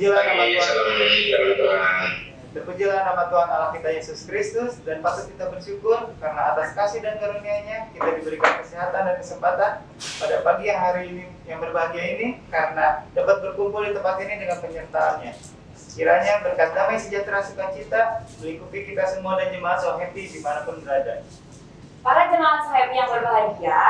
Terpujilah nama Tuhan. Terpujilah nama Tuhan Allah kita Yesus Kristus, dan patut kita bersyukur karena atas kasih dan karunia-Nya kita diberikan kesehatan dan kesempatan pada pagi yang hari ini yang berbahagia ini, karena dapat berkumpul di tempat ini dengan penyertaan-Nya. Kiranya berkat damai sejahtera sukacita melingkupi kita semua dan jemaat so happy dimanapun berada. Para jemaat so happy yang berbahagia,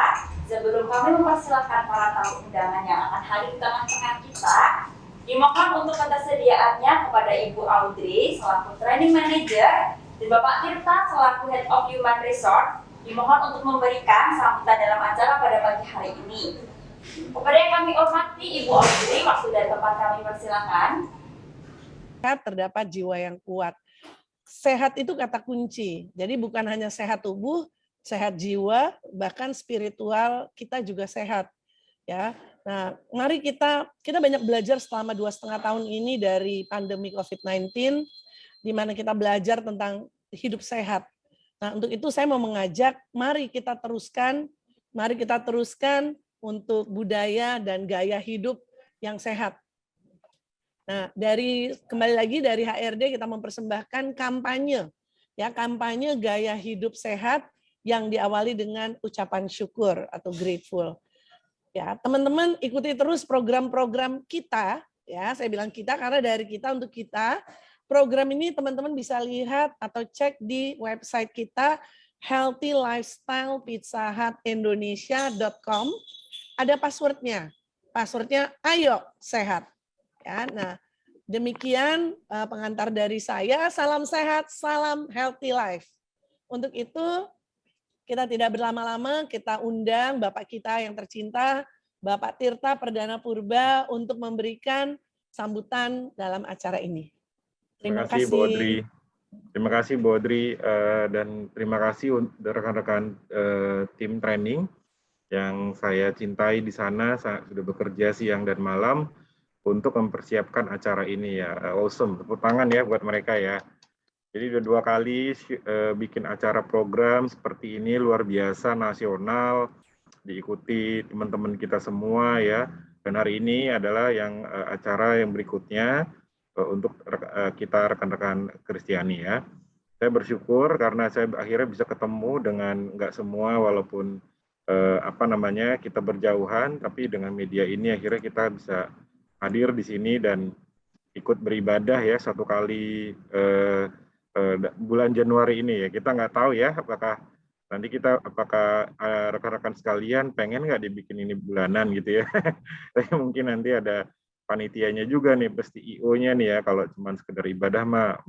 sebelum kami mempersilahkan para tamu undangan yang akan hadir di tengah-tengah kita, dimohon untuk ketersediaannya kepada Ibu Audrey selaku Training Manager dan Bapak Tirta selaku Head of Human Resource dimohon untuk memberikan sambutan dalam acara pada pagi hari ini. Kepada yang kami hormati Ibu Audrey, waktu dan tempat kami persilakan. Terdapat jiwa yang kuat. Sehat itu kata kunci. Jadi bukan hanya sehat tubuh, sehat jiwa, bahkan spiritual kita juga sehat. Ya. Nah, mari kita banyak belajar selama 2,5 tahun ini dari pandemi COVID-19, di mana kita belajar tentang hidup sehat. Nah, untuk itu saya mau mengajak, mari kita teruskan untuk budaya dan gaya hidup yang sehat. Nah, kembali lagi dari HRD kita mempersembahkan kampanye, ya, kampanye gaya hidup sehat yang diawali dengan ucapan syukur atau grateful. Ya, teman-teman ikuti terus program-program kita, ya, saya bilang kita karena dari kita untuk kita. Program ini teman-teman bisa lihat atau cek di website kita healthylifestylepizzahutindonesia.com. Ada passwordnya. Passwordnya ayo sehat. Ya, nah, demikian pengantar dari saya. Salam sehat, salam healthy life. Untuk itu kita tidak berlama-lama, kita undang Bapak kita yang tercinta, Bapak Tirta Perdana Purba untuk memberikan sambutan dalam acara ini. Terima kasih, Bu Audrey. Terima kasih, Bu Audrey, dan terima kasih untuk rekan-rekan tim training yang saya cintai di sana, saya sudah bekerja siang dan malam untuk mempersiapkan acara ini ya. Awesome, tepuk tangan ya buat mereka ya. Jadi udah 2 kali bikin acara program seperti ini, luar biasa, nasional, diikuti teman-teman kita semua ya. Dan hari ini adalah acara yang berikutnya untuk kita rekan-rekan Kristiani ya. Saya bersyukur karena saya akhirnya bisa ketemu dengan nggak semua, walaupun kita berjauhan, tapi dengan media ini akhirnya kita bisa hadir di sini dan ikut beribadah ya 1 kali bulan Januari ini ya. Kita nggak tahu ya apakah rekan-rekan sekalian pengen nggak dibikin ini bulanan gitu ya. Tapi mungkin nanti ada panitianya juga nih, pasti IO-nya nih ya. Kalau cuma sekedar ibadah mah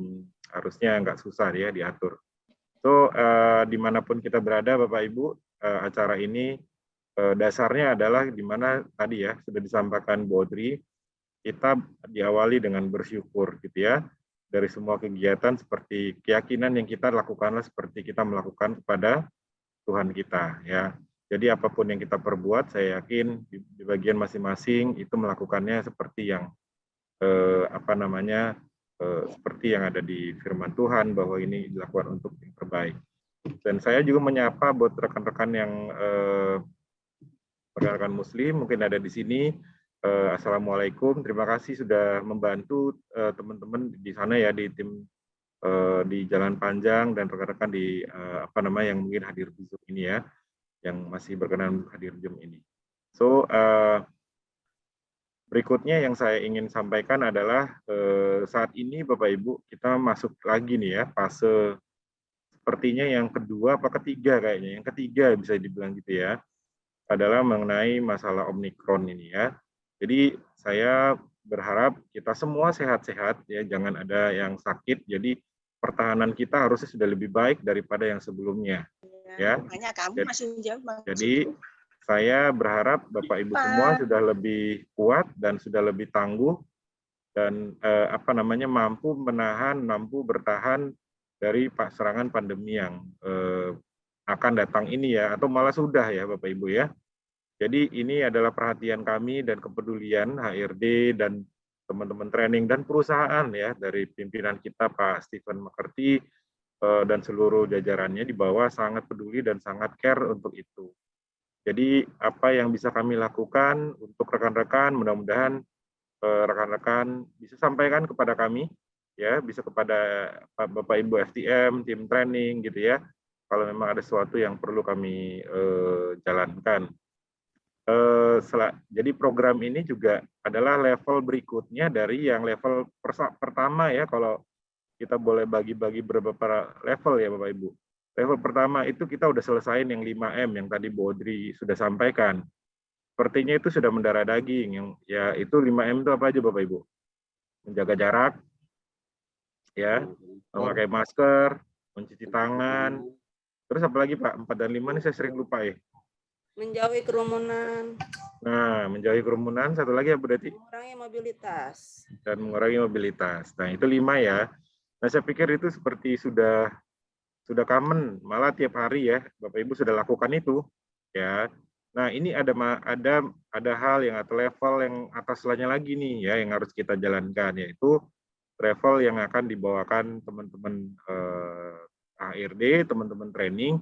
harusnya nggak susah ya diatur. So dimanapun kita berada Bapak Ibu, acara ini dasarnya adalah dimana tadi ya sudah disampaikan Bu Audrey, kita diawali dengan bersyukur gitu ya. Dari semua kegiatan seperti keyakinan yang kita lakukanlah seperti kita melakukan kepada Tuhan kita ya. Jadi apapun yang kita perbuat, saya yakin di bagian masing-masing itu melakukannya seperti yang seperti yang ada di firman Tuhan bahwa ini dilakukan untuk yang terbaik. Dan saya juga menyapa buat rekan-rekan yang rekan-rekan Muslim mungkin ada di sini. Assalamualaikum, terima kasih sudah membantu teman-teman di sana ya, di tim di Jalan Panjang dan rekan-rekan di yang mungkin hadir di Zoom ini ya, yang masih berkenan hadir Zoom ini. So berikutnya yang saya ingin sampaikan adalah saat ini Bapak Ibu kita masuk lagi nih ya fase sepertinya yang kedua apa ketiga kayaknya, yang ketiga bisa dibilang gitu ya, adalah mengenai masalah Omikron ini ya. Jadi saya berharap kita semua sehat-sehat ya, jangan ada yang sakit. Jadi pertahanan kita harusnya sudah lebih baik daripada yang sebelumnya. Ya. Jadi saya berharap Bapak Ibu semua sudah lebih kuat dan sudah lebih tangguh dan mampu menahan, mampu bertahan dari serangan pandemi yang akan datang ini ya, atau malah sudah ya Bapak Ibu ya. Jadi ini adalah perhatian kami dan kepedulian HRD dan teman-teman training dan perusahaan ya, dari pimpinan kita Pak Stephen McCarthy dan seluruh jajarannya di bawah sangat peduli dan sangat care untuk itu. Jadi apa yang bisa kami lakukan untuk rekan-rekan, mudah-mudahan rekan-rekan bisa sampaikan kepada kami, ya, bisa kepada Bapak Ibu FTM, tim training gitu ya, kalau memang ada sesuatu yang perlu kami jalankan. Jadi program ini juga adalah level berikutnya dari yang level pertama ya, kalau kita boleh bagi-bagi beberapa level ya Bapak Ibu. Level pertama itu kita udah selesaiin yang 5M yang tadi Bu Audrey sudah sampaikan. Sepertinya itu sudah mendarah daging, yang ya itu 5M itu apa aja Bapak Ibu? Menjaga jarak, ya, memakai masker, mencuci tangan, terus apa lagi Pak? 4 dan 5 ini saya sering lupa ya. Menjauhi kerumunan. Nah, menjauhi kerumunan, satu lagi apa berarti? Mengurangi mobilitas. Dan mengurangi mobilitas. Nah, itu 5 ya. Nah, saya pikir itu seperti sudah common, malah tiap hari ya, Bapak Ibu sudah lakukan itu, ya. Nah, ini ada hal yang atau level yang atas lagi nih ya, yang harus kita jalankan, yaitu level yang akan dibawakan teman-teman HRD, teman-teman training,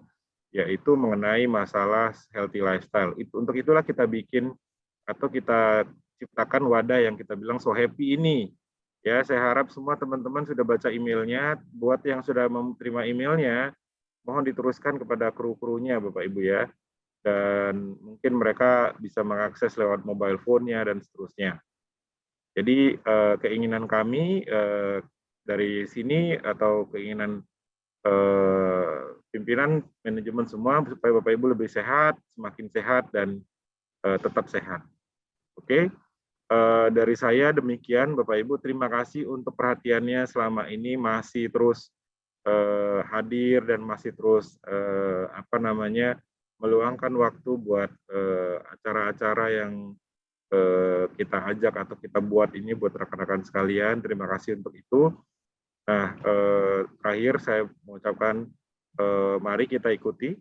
yaitu mengenai masalah healthy lifestyle. Untuk itulah kita bikin atau kita ciptakan wadah yang kita bilang So Happy ini. Ya, saya harap semua teman-teman sudah baca emailnya. Buat yang sudah menerima emailnya, mohon diteruskan kepada kru-krunya Bapak Ibu ya. Dan mungkin mereka bisa mengakses lewat mobile phone-nya dan seterusnya. Jadi keinginan kami dari sini atau keinginan pimpinan manajemen semua supaya Bapak Ibu lebih sehat, semakin sehat dan tetap sehat. Oke, dari saya demikian Bapak Ibu, terima kasih untuk perhatiannya selama ini, masih terus hadir dan masih terus meluangkan waktu buat acara-acara yang kita ajak atau kita buat ini buat rekan-rekan sekalian. Terima kasih untuk itu. Nah, terakhir saya mengucapkan mari kita ikuti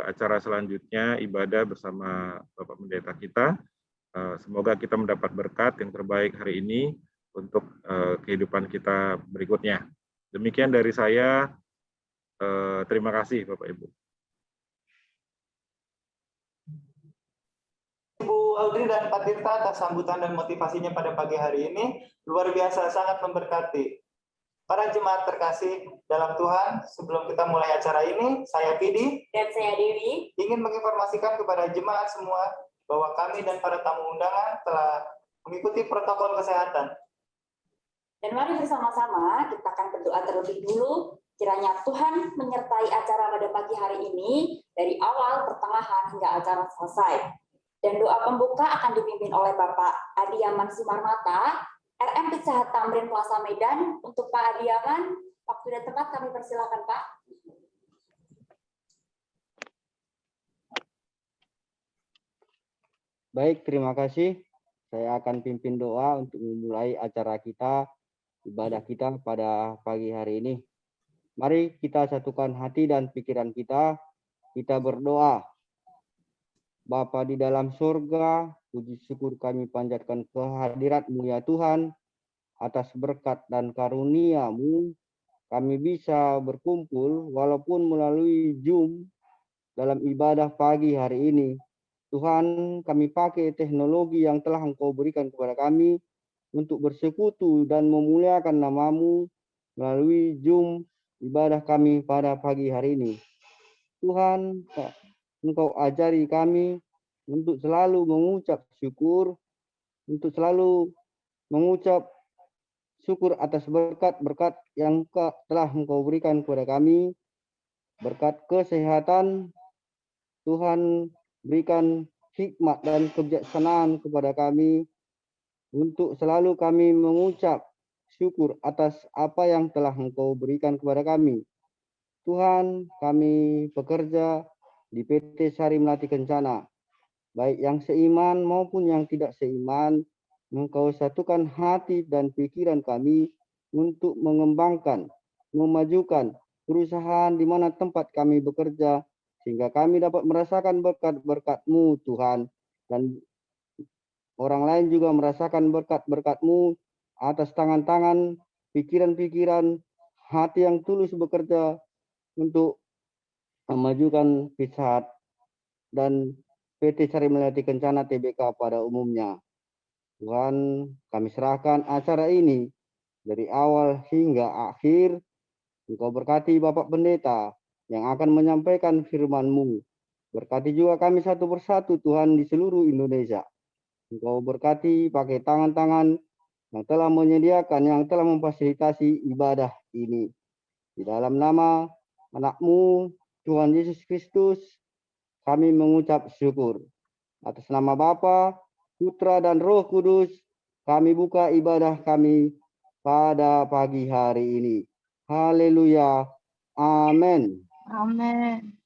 acara selanjutnya, ibadah bersama Bapak Pendeta kita. Semoga kita mendapat berkat yang terbaik hari ini untuk kehidupan kita berikutnya. Demikian dari saya. Terima kasih Bapak Ibu. Ibu Audrey dan Pak Tirta atas sambutan dan motivasinya pada pagi hari ini. Luar biasa, sangat memberkati. Para jemaat terkasih dalam Tuhan, sebelum kita mulai acara ini, saya Pidi Dan saya Dewi ingin menginformasikan kepada jemaat semua bahwa kami dan para tamu undangan telah mengikuti protokol kesehatan. Dan mari bersama-sama kita akan berdoa terlebih dulu, kiranya Tuhan menyertai acara pada pagi hari ini dari awal, pertengahan, hingga acara selesai. Dan doa pembuka akan dipimpin oleh Bapak Adiaman Sumarmata, RM Pizza Tamrin Plaza Medan. Untuk Pak Adiaman, waktu dan tempat kami persilakan Pak. Baik, terima kasih. Saya akan pimpin doa untuk memulai acara kita, ibadah kita pada pagi hari ini. Mari kita satukan hati dan pikiran kita berdoa. Bapa di dalam surga, puji syukur kami panjatkan kehadirat-Mu ya Tuhan, atas berkat dan karunia-Mu, kami bisa berkumpul walaupun melalui Zoom dalam ibadah pagi hari ini. Tuhan, kami pakai teknologi yang telah Engkau berikan kepada kami untuk bersekutu dan memuliakan nama-Mu melalui Zoom ibadah kami pada pagi hari ini. Tuhan, Engkau ajari kami untuk selalu mengucap syukur, untuk selalu mengucap syukur atas berkat-berkat yang telah Engkau berikan kepada kami. Berkat kesehatan, Tuhan berikan hikmat dan kebijaksanaan kepada kami untuk selalu kami mengucap syukur atas apa yang telah Engkau berikan kepada kami. Tuhan, kami bekerja di PT Sari Melati Kencana, baik yang seiman maupun yang tidak seiman, Engkau satukan hati dan pikiran kami untuk mengembangkan, memajukan perusahaan di mana tempat kami bekerja, sehingga kami dapat merasakan berkat-berkat-Mu Tuhan, dan orang lain juga merasakan berkat-berkat-Mu atas tangan-tangan, pikiran-pikiran, hati yang tulus bekerja untuk memajukan Pizza Hut dan PT Sari Melati Kencana Tbk pada umumnya. Tuhan, kami serahkan acara ini dari awal hingga akhir. Engkau berkati Bapak Pendeta yang akan menyampaikan firman-Mu. Berkati juga kami satu persatu Tuhan di seluruh Indonesia. Engkau berkati pakai tangan-tangan yang telah menyediakan, yang telah memfasilitasi ibadah ini. Di dalam nama anak-Mu, Tuhan Yesus Kristus, kami mengucap syukur. Atas nama Bapa, Putra, dan Roh Kudus, kami buka ibadah kami pada pagi hari ini. Haleluya. Amin. Amin.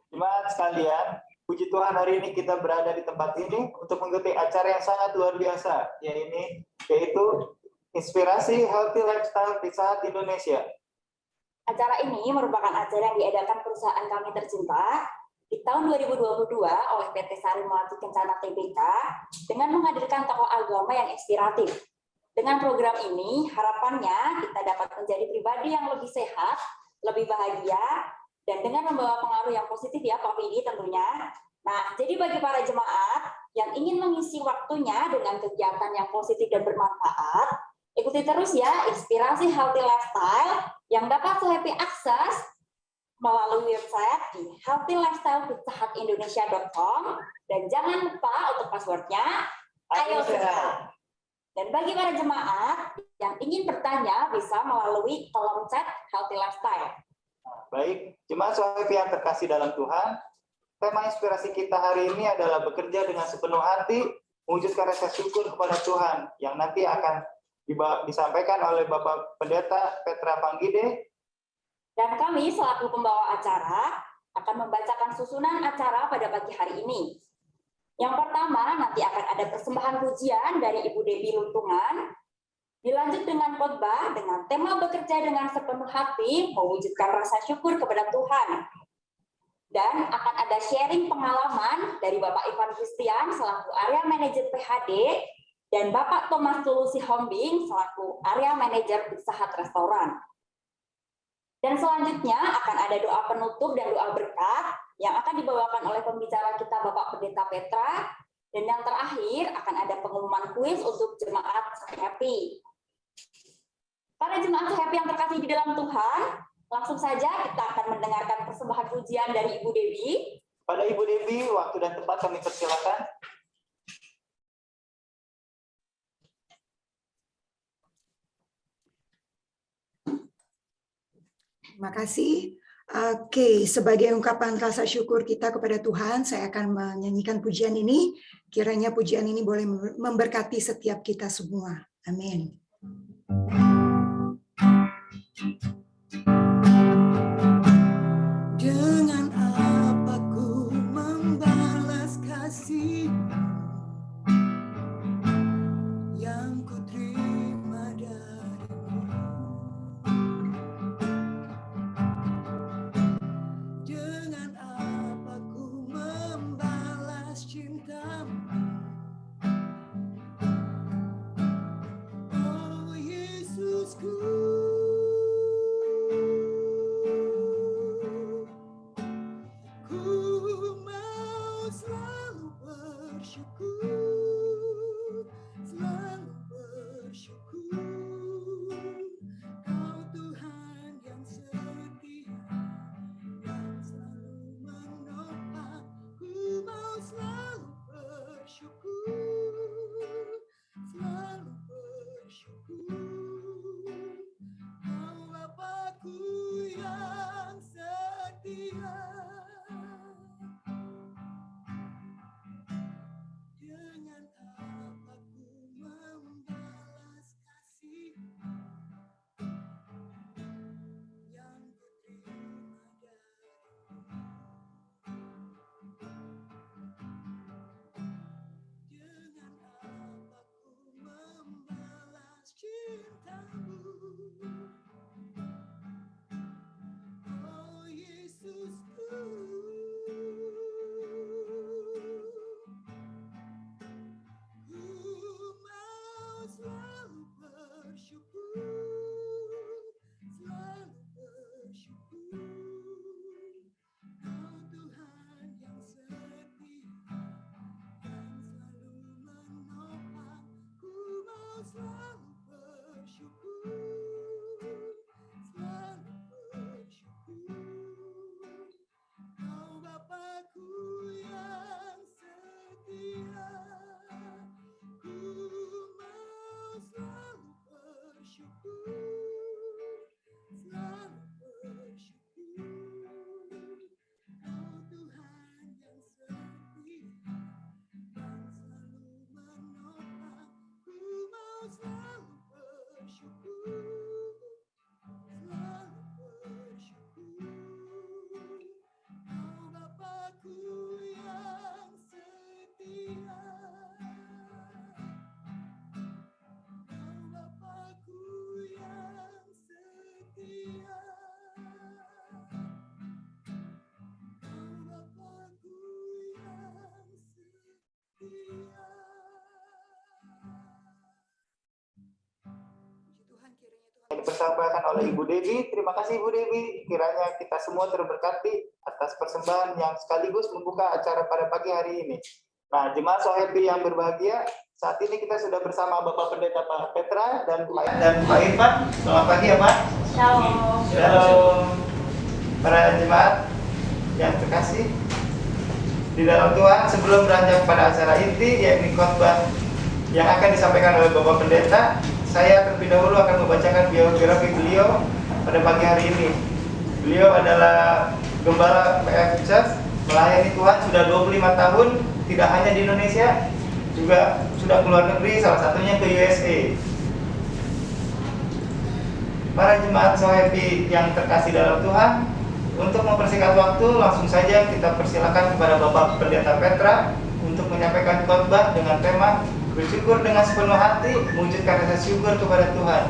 Jemaat sekalian, puji Tuhan hari ini kita berada di tempat ini untuk mengikuti acara yang sangat luar biasa, yaitu Inspirasi Healthy Lifestyle di Saat Indonesia. Acara ini merupakan acara yang diadakan perusahaan kami tercinta di tahun 2022 oleh PT Sari Melati Kencana Tbk dengan menghadirkan tokoh agama yang inspiratif. Dengan program ini, harapannya kita dapat menjadi pribadi yang lebih sehat, lebih bahagia, dan dengan membawa pengaruh yang positif ya Pak Pidi tentunya. Nah, jadi bagi para jemaat yang ingin mengisi waktunya dengan kegiatan yang positif dan bermanfaat, ikuti terus ya Inspirasi Healthy Lifestyle yang dapat Happy akses melalui website di healthylifestylepizzahutindonesia.com, dan jangan lupa untuk passwordnya Ayo Sehat. Dan bagi para jemaat yang ingin bertanya bisa melalui kolom chat Healthy Lifestyle. Baik, jemaat Sohabi yang terkasih dalam Tuhan, tema inspirasi kita hari ini adalah bekerja dengan sepenuh hati, mewujudkan rasa syukur kepada Tuhan, yang nanti akan disampaikan oleh Bapak Pendeta Petra Panggide. Dan kami selaku pembawa acara akan membacakan susunan acara pada pagi hari ini. Yang pertama, nanti akan ada persembahan pujian dari Ibu Debbie Luntungan, dilanjut dengan khotbah dengan tema bekerja dengan sepenuh hati, mewujudkan rasa syukur kepada Tuhan. Dan akan ada sharing pengalaman dari Bapak Ivan Christian selaku area manajer PHD dan Bapak Thomas Tulusi Hombing selaku area manajer Pizza Hut Restoran. Dan selanjutnya akan ada doa penutup dan doa berkat yang akan dibawakan oleh pembicara kita Bapak Pendeta Petra. Dan yang terakhir akan ada pengumuman kuis untuk jemaat Happy. Para jemaat Happy yang terkasih di dalam Tuhan, langsung saja kita akan mendengarkan persembahan pujian dari Ibu Debbie. Pada Ibu Debbie, waktu dan tempat kami persilakan. Terima kasih. Oke, sebagai ungkapan rasa syukur kita kepada Tuhan, saya akan menyanyikan pujian ini. Kiranya pujian ini boleh memberkati setiap kita semua. Amin. Dengan apa ku membalas kasih yang ku terima darimu. Dengan apa ku membalas cintamu. Oh Yesus. yang dipersampaikan oleh Ibu Devi. Terima kasih Ibu Devi. Kiranya kita semua terberkati atas persembahan yang sekaligus membuka acara pada pagi hari ini. Nah, jemaat So Happy yang berbahagia, saat ini kita sudah bersama Bapak Pendeta Pak Petra dan Pak Irfan. Selamat pagi ya Pak. Shalom. Shalom. Para jemaat yang terkasih di dalam Tuhan, sebelum beranjak pada acara inti, yakni khotbah yang akan disampaikan oleh Bapak Pendeta, saya terlebih dahulu akan membacakan biografi beliau pada pagi hari ini. Beliau adalah Gembala PF Church, melayani Tuhan sudah 25 tahun, tidak hanya di Indonesia, juga sudah keluar negeri, salah satunya ke USA. Para jemaat So Happy yang terkasih dalam Tuhan, untuk mempersingkat waktu, langsung saja kita persilakan kepada Bapak Pendeta Petra untuk menyampaikan khotbah dengan tema bersyukur dengan sepenuh hati, mewujudkan rasa syukur kepada Tuhan.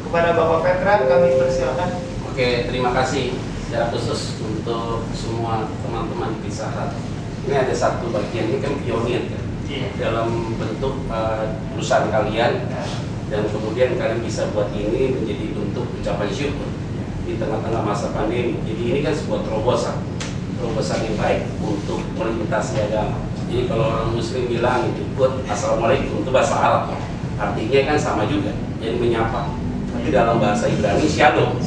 Kepada Bapak Petra, kami persilakan. Oke, terima kasih secara khusus untuk semua teman-teman di Sahat. Ini ada satu bagian, ini kan pionir kan, dalam bentuk perusahaan kalian, dan kemudian kalian bisa buat ini menjadi bentuk ucapan syukur di tengah-tengah masa pandemi. Jadi ini kan sebuah terobosan yang baik untuk melintasi agama. Jadi kalau orang Muslim bilang ikut Assalamualaikum itu bahasa Arab, artinya kan sama juga, jadi menyapa. Tapi dalam bahasa Ibrani Shalom,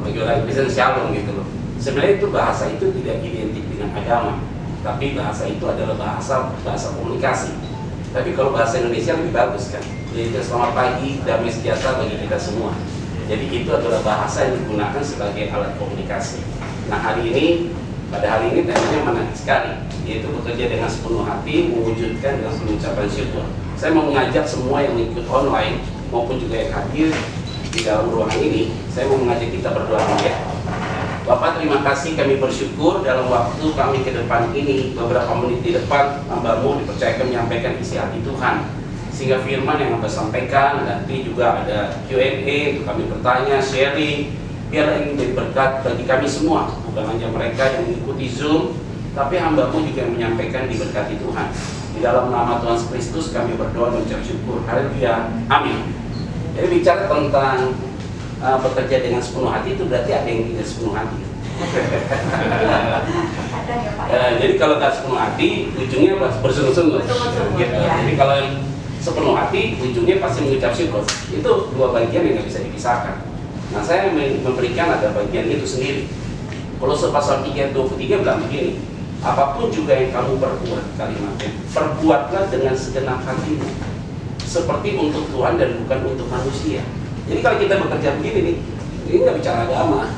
bagi orang Kristen Shalom gitu loh. Sebenarnya itu bahasa itu tidak identik dengan agama, tapi bahasa itu adalah bahasa komunikasi. Tapi kalau bahasa Indonesia lebih bagus kan, yaitu selamat pagi, damai sejahtera bagi kita semua. Jadi itu adalah bahasa yang digunakan sebagai alat komunikasi. Nah pada hari ini temanya menarik sekali, yaitu bekerja dengan sepenuh hati, mewujudkan dengan pengucapan syukur. Saya mau mengajak semua yang ikut online maupun juga yang hadir di dalam ruangan ini, saya mau mengajak kita berdoa dulu ya. Bapak, terima kasih, kami bersyukur dalam waktu kami ke depan ini, beberapa menit di depan, hamba-Mu dipercayakan menyampaikan isi hati Tuhan. Sehingga firman yang Anda sampaikan, nanti juga ada Q&A untuk kami bertanya, sharing, biarlah ini menjadi berkat bagi kami semua, bukan hanya mereka yang mengikuti Zoom, tapi hamba-Mu juga yang menyampaikan diberkati Tuhan. Di dalam nama Tuhan Yesus Kristus kami berdoa dan ucap syukur. Haleluya. Amin. Jadi bicara tentang bekerja dengan sepenuh hati, itu berarti ada yang tidak sepenuh hati. Jadi kalau tak sepenuh hati, ujungnya bersungguh-sungguh. Jadi kalau yang sepenuh hati, ujungnya pasti mengucap syukur. Itu dua bagian yang nggak bisa dipisahkan. Nah, saya memberikan ada bagian itu sendiri. Kolose pasal 3:23 bilang begini, apapun juga yang kamu perbuat, kalimatnya, perbuatlah dengan segenap hatimu, seperti untuk Tuhan dan bukan untuk manusia. Jadi kalau kita bekerja begini nih, ini nggak bicara agama,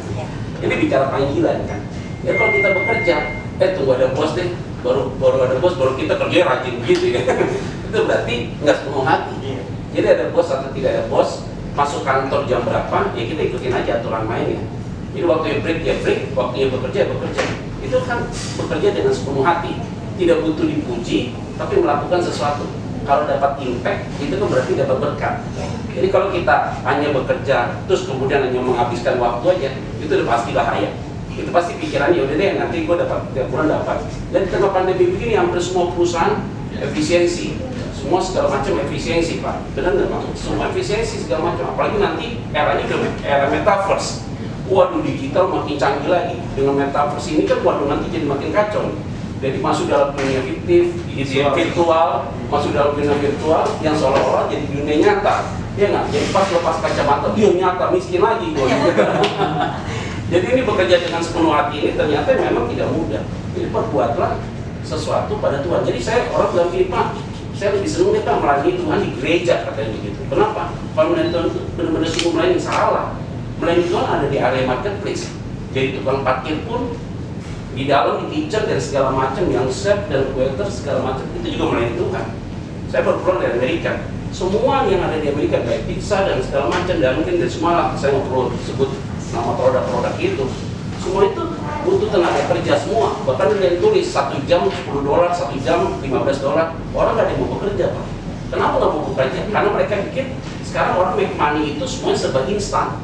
ini bicara panggilan kan. Ya kalau kita bekerja, tunggu ada bos deh, baru ada bos, baru kita kerja rajin gitu ya. Itu berarti nggak sepenuh hati. Jadi ada bos atau tidak ada bos, masuk kantor jam berapa, ya kita ikutin aja aturan mainnya. Jadi waktunya break ya break, waktunya bekerja ya bekerja. Itu kan bekerja dengan sepenuh hati, tidak butuh dipuji, tapi melakukan sesuatu. Kalau dapat impact, itu kan berarti dapat berkat. Jadi kalau kita hanya bekerja, terus kemudian hanya menghabiskan waktu aja, itu udah pasti bahaya. Itu pasti pikirannya, udah deh nanti gue dapat, tiap bulan dapat. Dan di tengah pandemi begini, hampir semua perusahaan efisiensi. Semua segala macam efisiensi, Pak. Benar nggak Pak? Semua efisiensi segala macam. Apalagi nanti eranya ke era metaverse. Waduh, digital makin canggih lagi. Dengan metaverse ini kan waduh nanti jadi makin kacau. Jadi masuk dalam dunia fiktif, virtual, masuk dalam dunia virtual yang seolah-olah jadi dunia nyata. Ya nggak? Jadi pas lepas kacamata, dia nyata miskin lagi. Jadi ini bekerja dengan sepenuh hati ini ternyata memang tidak mudah. Jadi perbuatlah sesuatu pada Tuhan. Jadi saya orang bilang gini, Pak, saya lebih senang kita melayani Tuhan di gereja, katanya begitu. Kenapa? Kalau melayani Tuhan itu benar-benar sungguh melayani, salah. Melayani Tuhan ada di area marketplace. Jadi tukang parkir pun di dalam, di kitchen dan segala macam, yang chef dan waiter segala macam, itu juga melayani Tuhan. Saya baru pulang dari Amerika. Semua yang ada di Amerika, kayak pizza dan segala macam, dan mungkin dari semua, saya nggak perlu sebut nama produk-produk itu. Semua itu butuh tenaga kerja semua. Bahkan ada yang tulis 1 jam $10, 1 jam $15. Orang nggak ada yang mau bekerja, Pak. Kenapa nggak mau bekerja? Karena mereka pikir sekarang orang make money itu semuanya serba instan.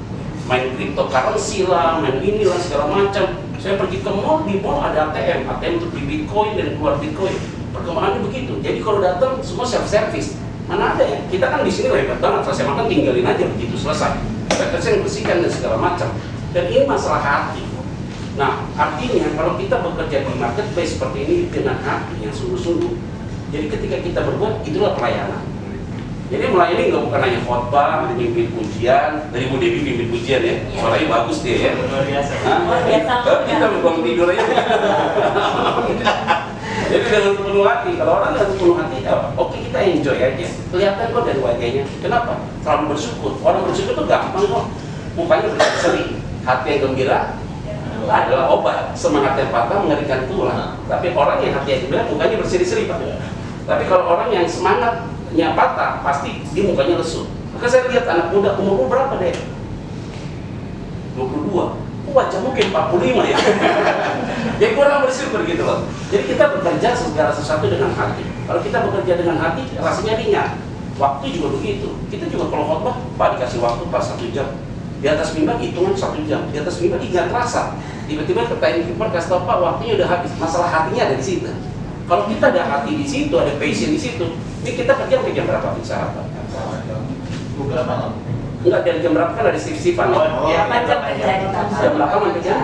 Main cryptocurrency lah, main inilah segala macam. Saya pergi ke mall, di mall ada ATM untuk beli Bitcoin dan keluar Bitcoin. Perkembangannya begitu. Jadi kalau datang semua self service. Mana ada ya? Kita kan di sini hebat banget. Saya makan tinggalin aja begitu selesai. saya bersihkan dan segala macam. Dan ini masalah hati. Nah, artinya kalau kita bekerja di marketplace seperti ini dengan hati yang sungguh-sungguh, jadi ketika kita berbuat, itulah pelayanan. Jadi melayani nggak bukan hanya khotbah, pimpin pujian, dari Bu Devi pimpin pujian ya, suaranya bagus dia ya. Luar biasa. Luar biasa. Kita bangun tidur aja. Jadi dengan penuh hati, kalau orang dengan penuh hati, oke kita enjoy aja. Kelihatan kok dari wajahnya. Kenapa? Terlalu bersyukur. Orang bersyukur itu gampang kok. Mukanya berseri, hati yang gembira adalah obat. Semangat yang patah mengerikan tulang. Tapi orang yang hati yang gembira mukanya berseri-seri Pak. Tapi kalau orang yang semangatnya patah, pasti dia mukanya lesu. Maka saya lihat anak muda, umur berapa deh? 22. Wajahmu kayak 45 ya. Jadi kurang bersyukur gitu loh. Jadi kita bekerja segala sesuatu dengan hati. Kalau kita bekerja dengan hati, rasanya ringan. Waktu juga begitu. Kita juga kalau khotbah, Pak dikasih waktu Pak 1 jam. Di atas mimbar hitungan 1 jam. Di atas mimbar nggak terasa. Tiba-tiba ketain kiper kasih tau Pak waktunya udah habis. Masalah hatinya ada di situ. Kalau kita ada hati di situ, ada passion di situ, ini kita kerja jam berapa bisa Pak? Bukan malam. Enggak, dari jam berapa kan ada shift-shiftan. Iya, 8 jam kerja di kantor. Jam 8 kerja.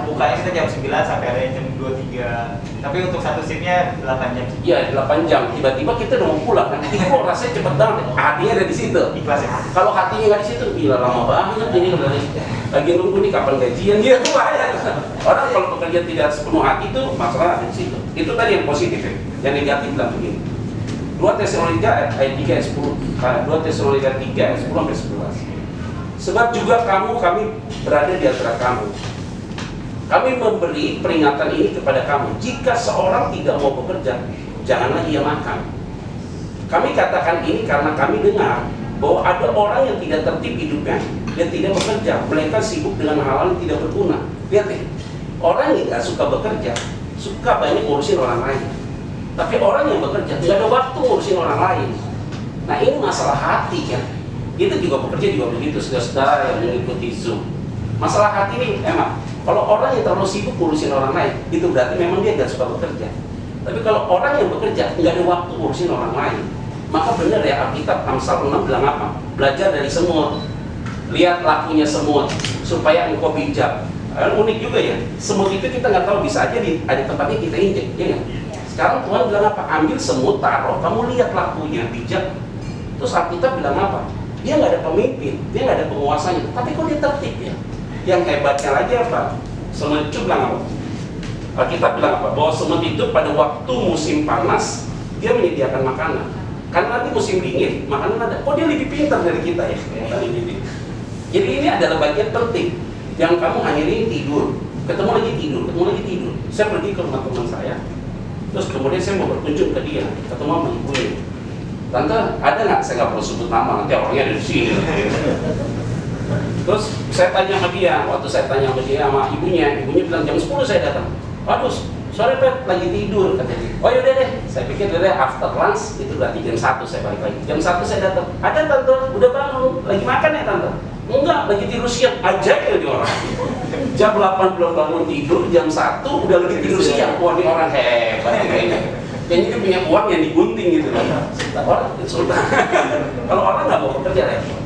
Bukanya kita jam 9 sampai ada yang jam 23. Tapi untuk satu shiftnya 8 jam. Iya, 8 jam. Tiba-tiba kita udah mau pulang. Nanti kok rasanya cepet banget. Hatinya ada di situ. Ikhlas ya. Kalau hatinya nggak di situ, gila lama banget ini. Lagi nunggu nih kapan gajian dia tuh bahaya. Orang kalau bekerja tidak sepenuh hati itu masalah ada di situ. Itu tadi yang positif ya. Yang negatif bilang begini. 2 Tesalonika ayat 3 ayat 10. 2 Tesalonika 3 ayat 10 sampai 11. Sebab juga kami berada di antara kamu. Kami memberi peringatan ini kepada kamu. Jika seorang tidak mau bekerja, janganlah ia makan. Kami katakan ini karena kami dengar bahwa ada orang yang tidak tertib hidupnya dan tidak bekerja. Mereka sibuk dengan hal-hal yang tidak berguna. Lihat nih, orang yang tidak suka bekerja, suka banyak ngurusin orang lain. Tapi orang yang bekerja tidak ada waktu ngurusin orang lain. Nah ini masalah hati kan. Kita juga bekerja juga begitu, saudara-saudara yang mengikuti Zoom. Masalah hati ini emang. Kalau orang yang terlalu sibuk ngurusin orang lain, itu berarti memang dia nggak suka bekerja. Tapi kalau orang yang bekerja nggak ada waktu ngurusin orang lain, maka benar ya Alkitab Amsal 6 bilang apa? Belajar dari semut, lihat lakunya semut, supaya engkau bijak. Unik juga ya, semut itu kita nggak tahu, bisa aja ada tempatnya kita injek, ya nggak? Sekarang Tuhan bilang apa? Ambil semut, taruh, kamu lihat lakunya, bijak. Terus Alkitab bilang apa? Dia nggak ada pemimpin, dia nggak ada penguasanya, tapi kok dia tertib ya? Yang hebatnya lagi apa? Semut itu bilang apa? Alkitab bilang apa? Bahwa semut itu pada waktu musim panas dia menyediakan makanan. Karena nanti musim dingin makanan ada. Kok dia lebih pintar dari kita ya? Jadi ini adalah bagian penting. Yang kamu hanya ini tidur, ketemu lagi tidur. Saya pergi ke rumah teman saya, terus kemudian saya mau berkunjung ke dia, ketemu sama ibunya. Tante, ada nggak? Saya nggak perlu sebut nama, nanti orangnya ada di sini. Terus saya tanya sama dia, waktu saya tanya sama dia sama ibunya bilang jam 10 saya datang. Waduh, sore Pet, lagi tidur katanya. Oh yaudah deh, saya pikir deh after lunch itu berarti jam 1 saya balik lagi. Jam 1 saya datang. Ada Tante, udah bangun, lagi makan ya Tante? Enggak, lagi tidur siang. Ajaib ya dia orang. Jam 8 belum bangun tidur, jam 1 udah lagi tidur siang. Wah ini orang hebat kayaknya. Kayaknya dia punya uang yang digunting gitu loh. Orang sultan. Kalau orang nggak mau bekerja repot.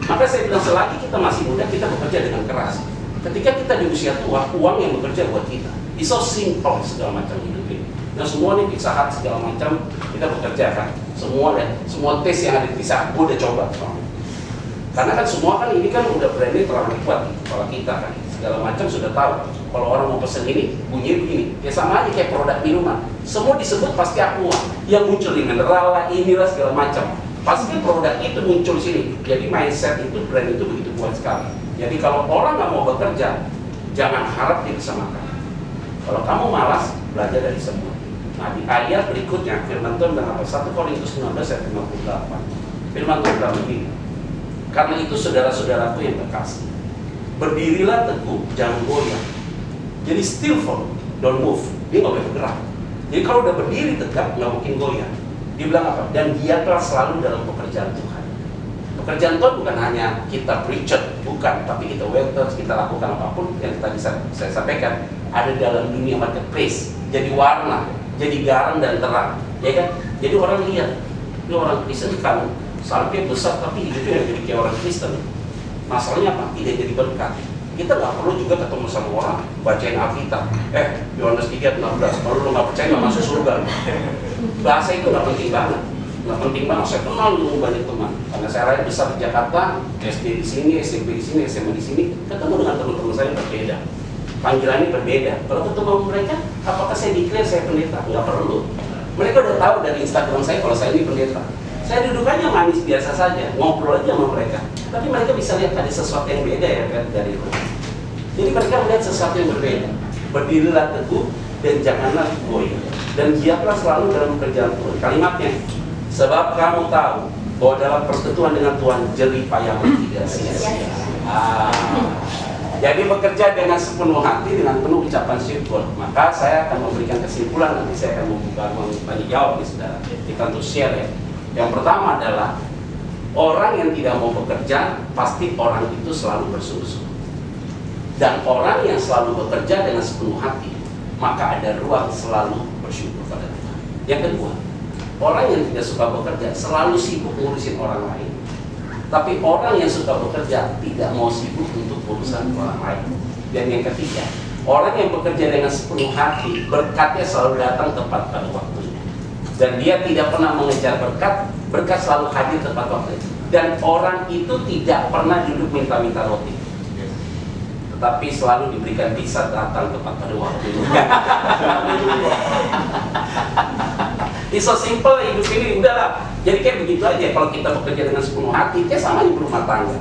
Maka saya bilang selagi kita masih muda kita bekerja dengan keras. Ketika kita di usia tua, uang yang bekerja buat kita. It's so simple segala macam hidup ini. Nah semua ini Pizza Hut segala macam kita bekerja kan. Semua tes yang ada di Pizza Hut udah coba. Karena kan semua kan ini kan udah brandnya terlalu kuat di kepala kita kan. Segala macam sudah tahu. Kalau orang mau pesen ini, bunyinya begini. Ya sama aja kayak produk minuman. Semua disebut pasti aqua. Yang muncul di mineral lah, inilah segala macam. Pasti produk itu muncul di sini. Jadi mindset itu, brand itu begitu kuat sekali. Jadi kalau orang nggak mau bekerja, jangan harap dia bisa makan. Kalau kamu malas, belajar dari semua. Nah di ayat berikutnya, firman Tuhan bilang apa? 1 Korintus 19 ayat 58. Firman Tuhan bilang begini. Karena itu saudara-saudaraku yang terkasih, berdirilah teguh, jangan goyah. Jadi still firm, don't move. Dia nggak boleh bergerak. Jadi kalau udah berdiri tegak, nggak mungkin goyah. Dia bilang apa? Dan giatlah selalu dalam pekerjaan Tuhan. Pekerjaan Tuhan bukan hanya kita preacher, bukan, tapi kita waiters, kita lakukan apapun yang tadi saya sampaikan. Ada dalam dunia marketplace, jadi warna, jadi garam dan terang, ya kan? Jadi orang lihat, ini orang Kristen kan, sampai besar tapi hidupnya jadi kayak orang Kristen. Masalahnya apa? Tidak jadi berkat. Kita nggak perlu juga ketemu sama orang bacain Alkitab. Yohanes 3:16. Kalau lu nggak percaya nggak masuk surga. Bahasa itu nggak penting banget. Nggak penting banget. Saya kenal dulu banyak teman. Karena saya lahir besar di Jakarta, SD di sini, SMP di sini, SMA di sini. Ketemu dengan teman-teman saya berbeda. Panggilannya berbeda. Kalau ketemu mereka, apakah saya declare saya pendeta? Nggak perlu. Mereka udah tahu dari Instagram saya kalau saya ini pendeta. Saya duduk aja manis biasa saja, ngobrol aja sama mereka. Tapi mereka bisa lihat ada sesuatu yang beda ya dari itu. Jadi mereka melihat sesuatu yang berbeda. Berdirilah teguh dan janganlah goyah. Dan giatlah selalu dalam pekerjaan Tuhan. Kalimatnya, sebab kamu tahu bahwa dalam persekutuan dengan Tuhan jerih payahmu tidak sia-sia. Jadi bekerja dengan sepenuh hati, dengan penuh ucapan syukur. Maka saya akan memberikan kesimpulan, nanti saya akan membuka tanya jawab nih saudara. Kita untuk share ya. Yang pertama adalah orang yang tidak mau bekerja, pasti orang itu selalu bersungguh-sungguh. Dan orang yang selalu bekerja dengan sepenuh hati, maka ada ruang selalu bersyukur pada Tuhan. Yang kedua, orang yang tidak suka bekerja selalu sibuk ngurusin orang lain. Tapi orang yang suka bekerja tidak mau sibuk untuk urusan orang lain. Dan yang ketiga, orang yang bekerja dengan sepenuh hati, berkatnya selalu datang tepat pada waktunya. Dan dia tidak pernah mengejar berkat, berkat selalu hadir tepat waktunya. Dan orang itu tidak pernah duduk minta-minta roti, tetapi selalu diberikan bisa datang tepat pada waktunya. It's so simple hidup ini, udahlah. Jadi kayak begitu aja. Kalau kita bekerja dengan sepenuh hati, kayak sama di rumah tangga.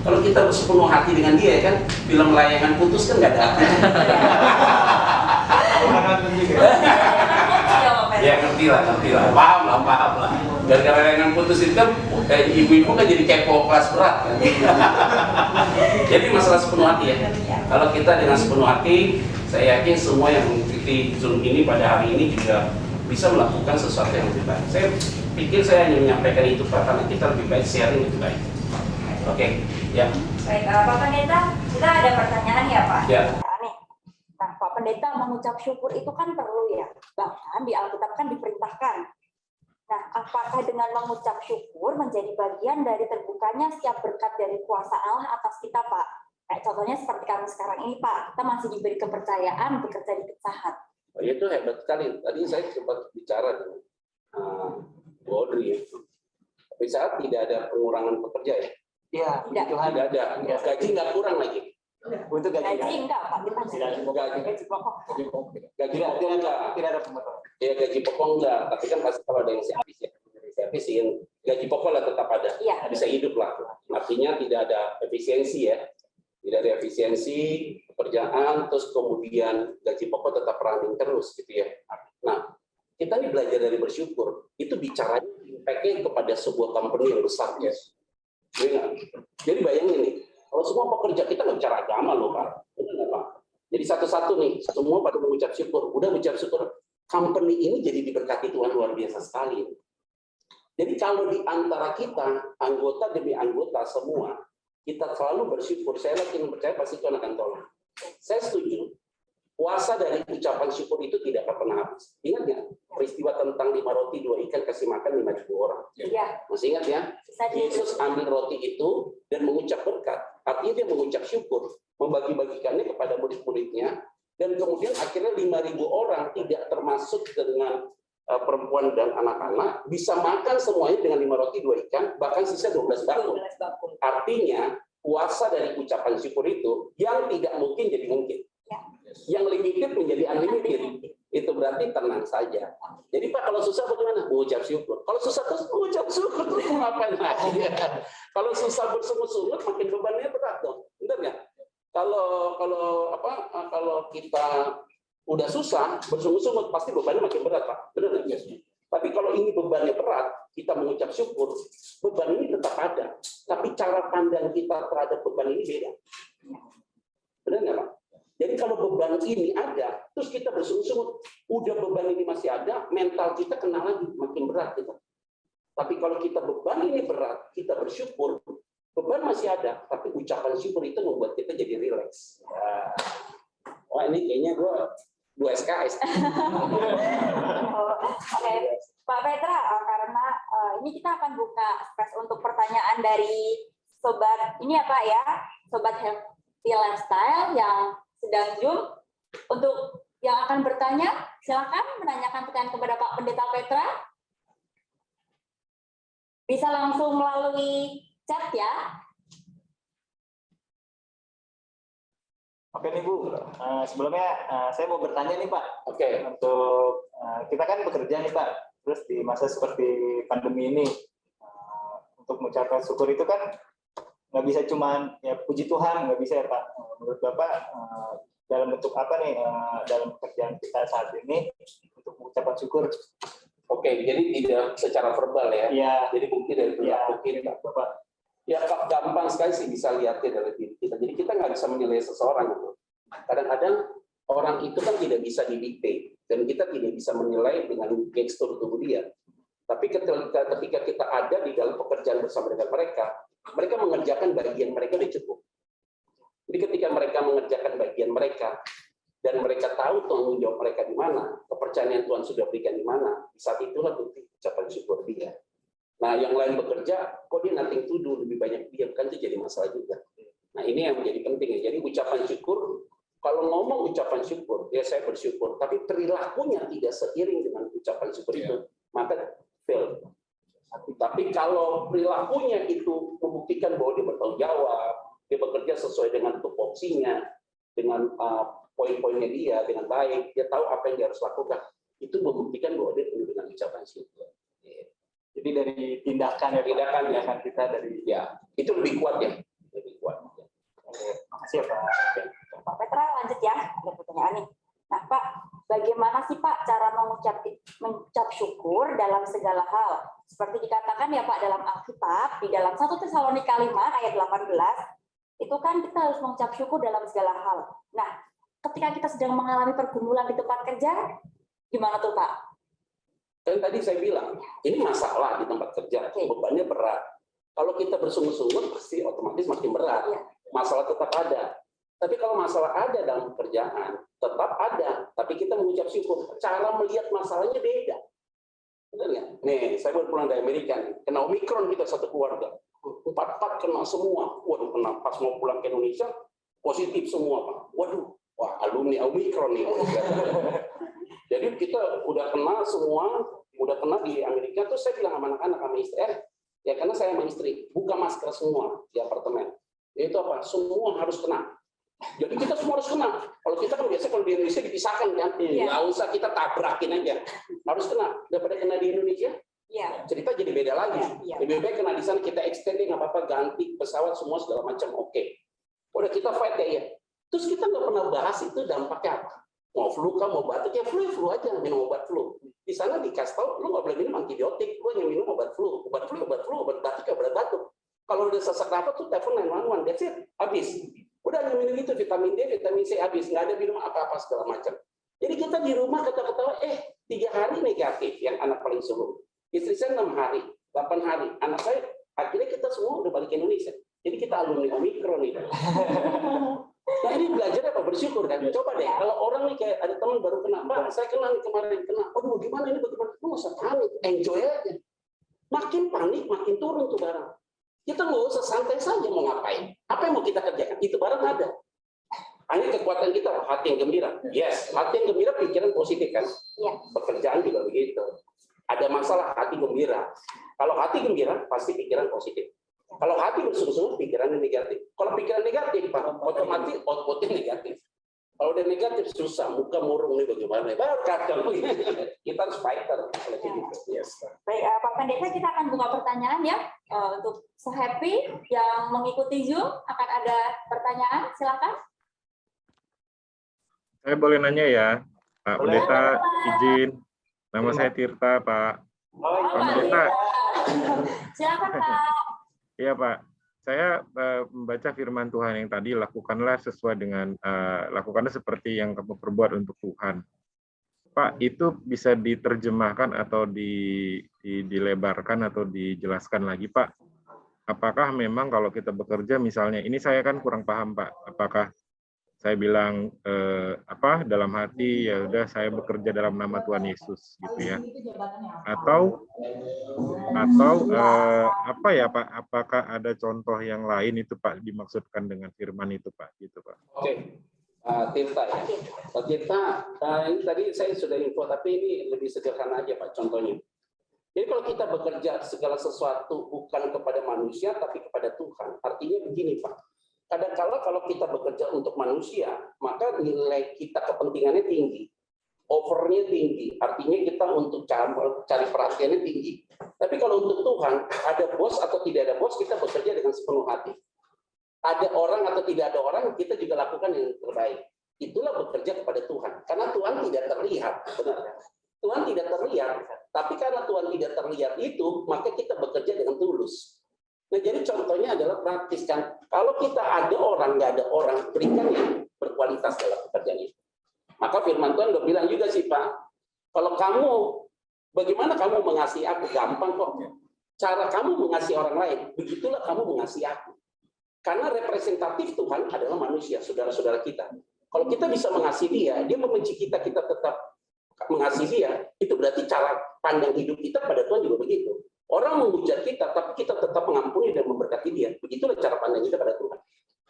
Kalau kita bersepenuh hati dengan dia, kan film layangan putus kan nggak ada. Ya ngerti lah, paham lah. Gara-gara layangan putus itu kan ibu-ibu kan jadi kepo kelas berat kan. Jadi masalah sepenuh hati ya. Kalau kita dengan sepenuh hati, saya yakin semua yang mengikuti Zoom ini pada hari ini juga bisa melakukan sesuatu yang lebih baik. Saya pikir saya hanya menyampaikan itu Pak, karena kita lebih baik sharing lebih baik. Oke, ya. Baik, Pak Pendeta, kita ada pertanyaan ya Pak? Ya. Nah, Pak Pendeta, mengucap syukur itu kan perlu ya, bahkan di Alkitab kan diperintahkan. Nah, apakah dengan mengucap syukur menjadi bagian dari terbukanya setiap berkat dari kuasa Allah atas kita Pak? Kayak contohnya seperti kami sekarang ini Pak, kita masih diberi kepercayaan bekerja di Pizza Hut. Oh, itu hebat sekali. Tadi saya sempat bicara dengan Audrey ya. Tapi saat tidak ada pengurangan pekerja ya? Iya, tidak ada. Gaji nggak kurang lagi. Untuk Gaji enggak Pak, kita gaji pokok enggak. Tidak ada pemotongan. Ya gaji pokok enggak. Tapi kan pasti kalau ada yang servis ya. Servisin gaji pokok lah tetap ada. Iya. Bisa hidup lah. Artinya tidak ada efisiensi ya. Tidak ada efisiensi pekerjaan, terus kemudian gaji pokok tetap running terus gitu ya. Nah, kita ini belajar dari bersyukur. Itu bicaranya impact-nya kepada sebuah company yang besar ya. Jadi bayangin nih, kalau semua pekerja kita nggak bicara agama loh Pak. Benar nggak Pak? Jadi satu-satu nih, semua pada mengucap syukur. Udah mengucap syukur, company ini jadi diberkati Tuhan luar biasa sekali. Jadi kalau di antara kita, anggota demi anggota semua, kita selalu bersyukur. Saya yakin percaya pasti Tuhan akan tolong. Saya setuju. Puasa dari ucapan syukur itu tidak akan pernah habis. Ingat nggak peristiwa tentang 5 roti 2 ikan kasih makan 5.000 orang? Iya. Masih ingat ya? Yesus ambil roti itu dan mengucap berkat. Artinya dia mengucap syukur, membagi-bagikannya kepada murid-muridnya, dan kemudian akhirnya 5.000 orang tidak termasuk dengan perempuan dan anak-anak bisa makan semuanya dengan 5 roti 2 ikan, bahkan sisa 12 bakul. Artinya puasa dari ucapan syukur itu yang tidak mungkin jadi mungkin. Ya. Yang limited menjadi unlimited. Itu berarti tenang saja. Jadi Pak, kalau susah bagaimana? Mengucap syukur. Kalau susah terus mengucap syukur, terus mau ngapain lagi? Kalau susah bersungut-sungut, makin bebannya berat dong. Benar nggak? Kalau kita udah susah bersungut-sungut, pasti bebannya makin berat Pak. Benar nggak? Tapi kalau ini bebannya berat, kita mengucap syukur, beban ini tetap ada. Tapi cara pandang kita terhadap beban ini beda. Benar nggak Pak? Jadi kalau beban ini ada, terus kita bersungut-sungut, udah beban ini masih ada, mental kita kena lagi, makin berat kita. Tapi kalau kita beban ini berat, kita bersyukur, beban masih ada, tapi ucapan syukur itu membuat kita jadi rileks. Wah ini kayaknya gue 2 SKS. Oke, Pak Petra, karena ini kita akan buka space untuk pertanyaan dari sobat ini ya Pak ya, sobat healthy lifestyle yang sedang Zoom. Untuk yang akan bertanya, silakan menanyakan pertanyaan kepada Pak Pendeta Petra. Bisa langsung melalui chat ya. Oke nih Bu, sebelumnya saya mau bertanya nih Pak. Oke. Untuk kita kan bekerja nih Pak, terus di masa seperti pandemi ini, untuk mengucapkan syukur itu kan nggak bisa cuman ya puji Tuhan, nggak bisa ya Pak. Menurut Bapak dalam bentuk apa nih dalam pekerjaan kita saat ini untuk mengucapkan syukur? Oke, jadi tidak secara verbal ya. Iya. Jadi bukti dari perilaku kita. Bapak. Ya gampang sekali sih bisa lihatnya dari diri kita. Jadi kita nggak bisa menilai seseorang gitu. Kadang-kadang orang itu kan tidak bisa didikte dan kita tidak bisa menilai dengan gestur tubuh dia. Tapi ketika kita ada di dalam pekerjaan bersama dengan mereka mengerjakan bagian mereka udah cukup. Jadi ketika mereka mengerjakan bagian mereka dan mereka tahu tanggung jawab mereka di mana, kepercayaan yang Tuhan sudah berikan di mana, di saat itulah bukti ucapan syukur dia. Nah, yang lain bekerja, kok dia nothing to do, lebih banyak diam, kan itu jadi masalah juga. Nah, ini yang menjadi penting ya. Jadi ucapan syukur, kalau ngomong ucapan syukur, ya saya bersyukur, tapi perilakunya tidak seiring dengan ucapan syukur itu, maka fail. Tapi kalau perilakunya itu membuktikan bahwa dia bertanggung jawab, dia bekerja sesuai dengan tupoksinya, dengan poin-poinnya dia, dengan baik, dia tahu apa yang dia harus lakukan, itu membuktikan bahwa dia penuh dengan ucapan syukur. Jadi dari tindakan kita dari ya itu lebih kuat ya, lebih kuat. Makasih ya Pak. Pak Petra lanjut ya, ada pertanyaan nih. Nah Pak, bagaimana sih Pak cara mengucap syukur dalam segala hal? Seperti dikatakan ya Pak dalam Alkitab, di dalam 1 Tesalonika 5 ayat 18, itu kan kita harus mengucap syukur dalam segala hal. Nah, ketika kita sedang mengalami pergumulan di tempat kerja, gimana tuh Pak? Dan tadi saya bilang, ini masalah di tempat kerja, bebannya berat. Kalau kita bersungguh-sungguh, pasti otomatis makin berat. Masalah tetap ada. Tapi kalau masalah ada dalam pekerjaan, tetap ada. Tapi kita mengucap syukur. Cara melihat masalahnya beda. Benar nggak? Nih, saya baru pulang dari Amerika. Kena Omikron kita satu keluarga. 4 kena semua. Waduh, kena pas mau pulang ke Indonesia, positif semua Pak. Waduh, wah alumni Omikron nih. Jadi kita udah kena semua, udah kena di Amerika. Terus saya bilang sama anak-anak, sama istri, ya karena saya sama istri, buka masker semua di apartemen. Itu apa? Semua harus kena. Jadi kita semua harus kena. Kalau kita kan biasa kalau di Indonesia dipisahkan kan, nggak usah kita tabrakin aja. Harus kena. Daripada kena di Indonesia, cerita jadi beda lagi. Lebih baik kena di sana kita extending nggak apa-apa, ganti pesawat semua segala macam oke. Udah kita fight ya. Terus kita nggak pernah bahas itu dampaknya apa. Mau flu kan, mau batuk, ya flu aja, minum obat flu. Di sana dikasih tahu, lu nggak boleh minum antibiotik, lu hanya minum obat flu, obat batuk, obat batuk. Kalau udah sesak apa tuh telepon 911, that's it, habis. Udah hanya minum itu, vitamin D, vitamin C, habis. Nggak ada minum apa-apa segala macam. Jadi kita di rumah ketawa-ketawa, 3 hari negatif yang anak paling sulung. Istri saya 6 hari, 8 hari. Anak saya, akhirnya kita semua udah balik ke Indonesia. Jadi kita alumni Omikron nih. Nah ini belajar apa? Bersyukur kan? Coba deh, kalau orang nih kayak ada teman baru kena, Mbak, saya kena nih kemarin, kena. Aduh gimana ini, bagaimana? Lu nggak usah panik, enjoy aja. Makin panik, makin turun tuh barang. Kita nggak usah santai saja mau ngapain. Apa yang mau kita kerjakan? Itu barang ada. Hanya kekuatan kita, hati yang gembira. Yes, hati yang gembira, pikiran positif kan? Pekerjaan juga begitu. Ada masalah, hati gembira. Kalau hati gembira, pasti pikiran positif. Kalau hati bersungguh-sungguh, pikirannya negatif. Kalau pikiran negatif, otomatis outputnya negatif. Kalau udah negatif, susah. Muka murung nih bagaimana. Baru kacau. Kita harus fighter. Baik, Pak Pendeta, kita akan buka pertanyaan ya. Untuk se-happy yang mengikuti Zoom, akan ada pertanyaan. Silakan. Saya boleh nanya ya, Pak Pendeta, izin. Nama saya Tirta, Pak. Pak Pendeta. Silakan, Pak. Iya Pak, saya membaca firman Tuhan yang tadi, lakukanlah sesuai dengan, lakukanlah seperti yang kamu perbuat untuk Tuhan. Pak, itu bisa diterjemahkan atau dilebarkan atau dijelaskan lagi Pak? Apakah memang kalau kita bekerja misalnya, ini saya kan kurang paham Pak, apakah saya bilang dalam hati, ya udah saya bekerja dalam nama Tuhan Yesus gitu ya. Atau apa ya Pak? Apakah ada contoh yang lain itu Pak dimaksudkan dengan firman itu Pak? Gitu Pak. Oke. Tirta ya. Pak Tirta, ini tadi saya sudah info, tapi ini lebih sederhana aja Pak contohnya. Jadi kalau kita bekerja segala sesuatu bukan kepada manusia tapi kepada Tuhan, artinya begini Pak. Kadang-kala kalau kita bekerja untuk manusia, maka nilai kita kepentingannya tinggi, overnya tinggi, artinya kita untuk cari perhatiannya tinggi. Tapi kalau untuk Tuhan, ada bos atau tidak ada bos, kita bekerja dengan sepenuh hati. Ada orang atau tidak ada orang, kita juga lakukan yang terbaik. Itulah bekerja kepada Tuhan. Karena Tuhan tidak terlihat, benar. Tuhan tidak terlihat, tapi karena Tuhan tidak terlihat itu, maka kita bekerja dengan tulus. Nah, jadi contohnya adalah praktis kan. Kalau kita ada orang, nggak ada orang, berikan yang berkualitas dalam pekerjaan itu. Maka firman Tuhan udah bilang juga sih Pak, kalau kamu, bagaimana kamu mengasihi aku? Gampang kok. Cara kamu mengasihi orang lain, begitulah kamu mengasihi aku. Karena representatif Tuhan adalah manusia, saudara-saudara kita. Kalau kita bisa mengasihi dia membenci kita, kita tetap mengasihi dia, itu berarti cara pandang hidup kita pada Tuhan juga begitu. Orang menghujat kita, tapi kita tetap mengampuni dan memberkati dia. Begitulah cara pandang kita pada Tuhan.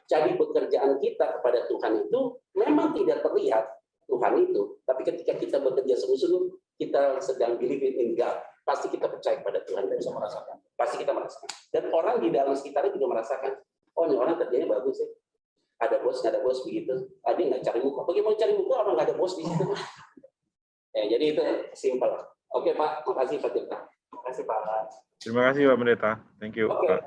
Jadi pekerjaan kita kepada Tuhan itu memang tidak terlihat Tuhan itu, tapi ketika kita bekerja sungguh-sungguh, kita sedang believing in God. Pasti kita percaya pada Tuhan dan bisa merasakan. Pasti kita merasakan. Dan orang di dalam sekitarnya juga merasakan. Oh, ini orang kerjanya bagus ya. Ada bos, nggak ada bos begitu. Tadi nggak cari muka. Bagaimana cari muka orang nggak ada bos di situ? Ya, jadi itu simpel. Oke Pak, makasih Pak Tirta. Terima kasih Pak. Terima kasih Pak Pendeta. Thank you. Oke. Pak.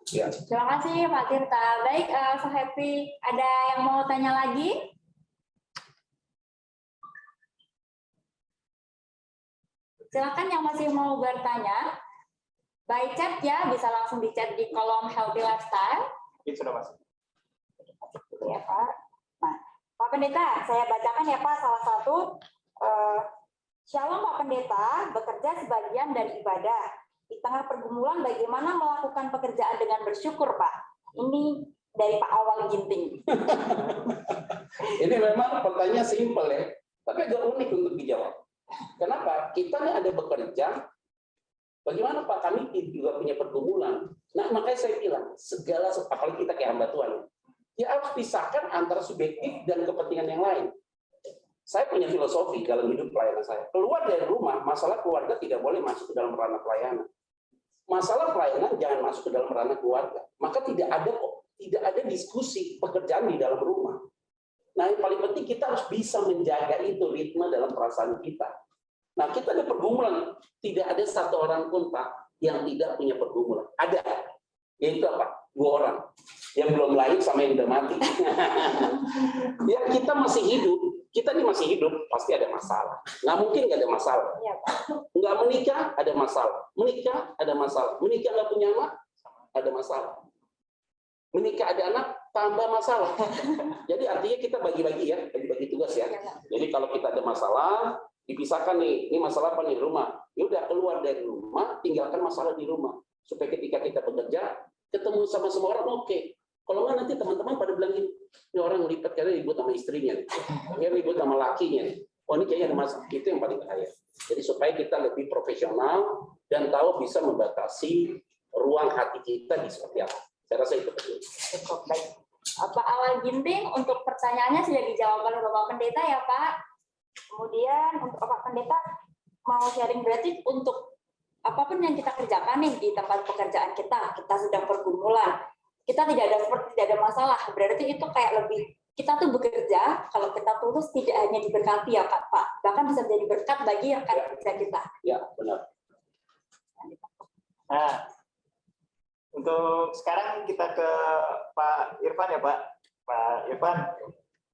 Ya. Terima kasih Pak Tirta. Baik, So Happy, ada yang mau tanya lagi? Silakan yang masih mau bertanya, by chat ya, bisa langsung di chat di kolom Healthy Lifestyle. Itu sudah masuk. Ya Pak. Nah, Pak Pendeta, saya bacakan ya Pak salah satu. Shalom Pak Pendeta, bekerja sebagian dari ibadah. Di tengah pergumulan bagaimana melakukan pekerjaan dengan bersyukur Pak? Ini dari Pak Awal Ginting. Ini memang pertanyaan simpel ya, tapi agak unik untuk dijawab. Kenapa? Kita nih ada bekerja, bagaimana Pak, kami juga punya pergumulan. Nah, makanya saya bilang, segala, apalagi kita kayak hamba Tuhan, ya harus pisahkan antara subjektif dan kepentingan yang lain. Saya punya filosofi dalam hidup pelayanan saya. Keluar dari rumah, masalah keluarga tidak boleh masuk ke dalam ranah pelayanan. Masalah pelayanan jangan masuk ke dalam ranah keluarga. Maka tidak ada diskusi pekerjaan di dalam rumah. Nah, yang paling penting kita harus bisa menjaga itu ritme dalam perasaan kita. Nah, kita ada pergumulan. Tidak ada satu orang pun Pak yang tidak punya pergumulan. Ada. Yaitu apa? 2 orang. Yang belum lahir sama yang udah mati. Ya, kita masih hidup. Kita ini masih hidup, pasti ada masalah. Nggak mungkin nggak ada masalah. Nggak menikah, ada masalah. Menikah, ada masalah. Menikah nggak punya anak, ada masalah. Menikah ada anak, tambah masalah. Jadi artinya kita bagi-bagi ya, bagi-bagi tugas ya. Jadi kalau kita ada masalah, dipisahkan nih, ini masalah apa nih, rumah. Ya udah, keluar dari rumah, tinggalkan masalah di rumah. Supaya ketika kita bekerja, ketemu sama semua orang, oke. Kalau nggak nanti teman-teman pada bilang ini orang lipat karena ribut sama istrinya, dia ribut sama lakinya. Oh, ini kayaknya ada masalah. Itu yang paling bahaya. Jadi supaya kita lebih profesional dan tahu bisa membatasi ruang hati kita di seperti apa. Saya rasa itu penting. Cukup baik. Pak Awal Ginting, untuk pertanyaannya sudah dijawab oleh Bapak Pendeta ya Pak. Kemudian untuk Bapak Pendeta mau sharing, berarti untuk apapun yang kita kerjakan nih di tempat pekerjaan kita sedang pergumulan. Kita tidak ada masalah, berarti itu kayak lebih, kita tuh bekerja, kalau kita tulus tidak hanya diberkati ya Pak, bahkan bisa menjadi berkat bagi rekan kerja kita. Ya, benar. Nah, untuk sekarang kita ke Pak Irfan ya Pak. Pak Irfan,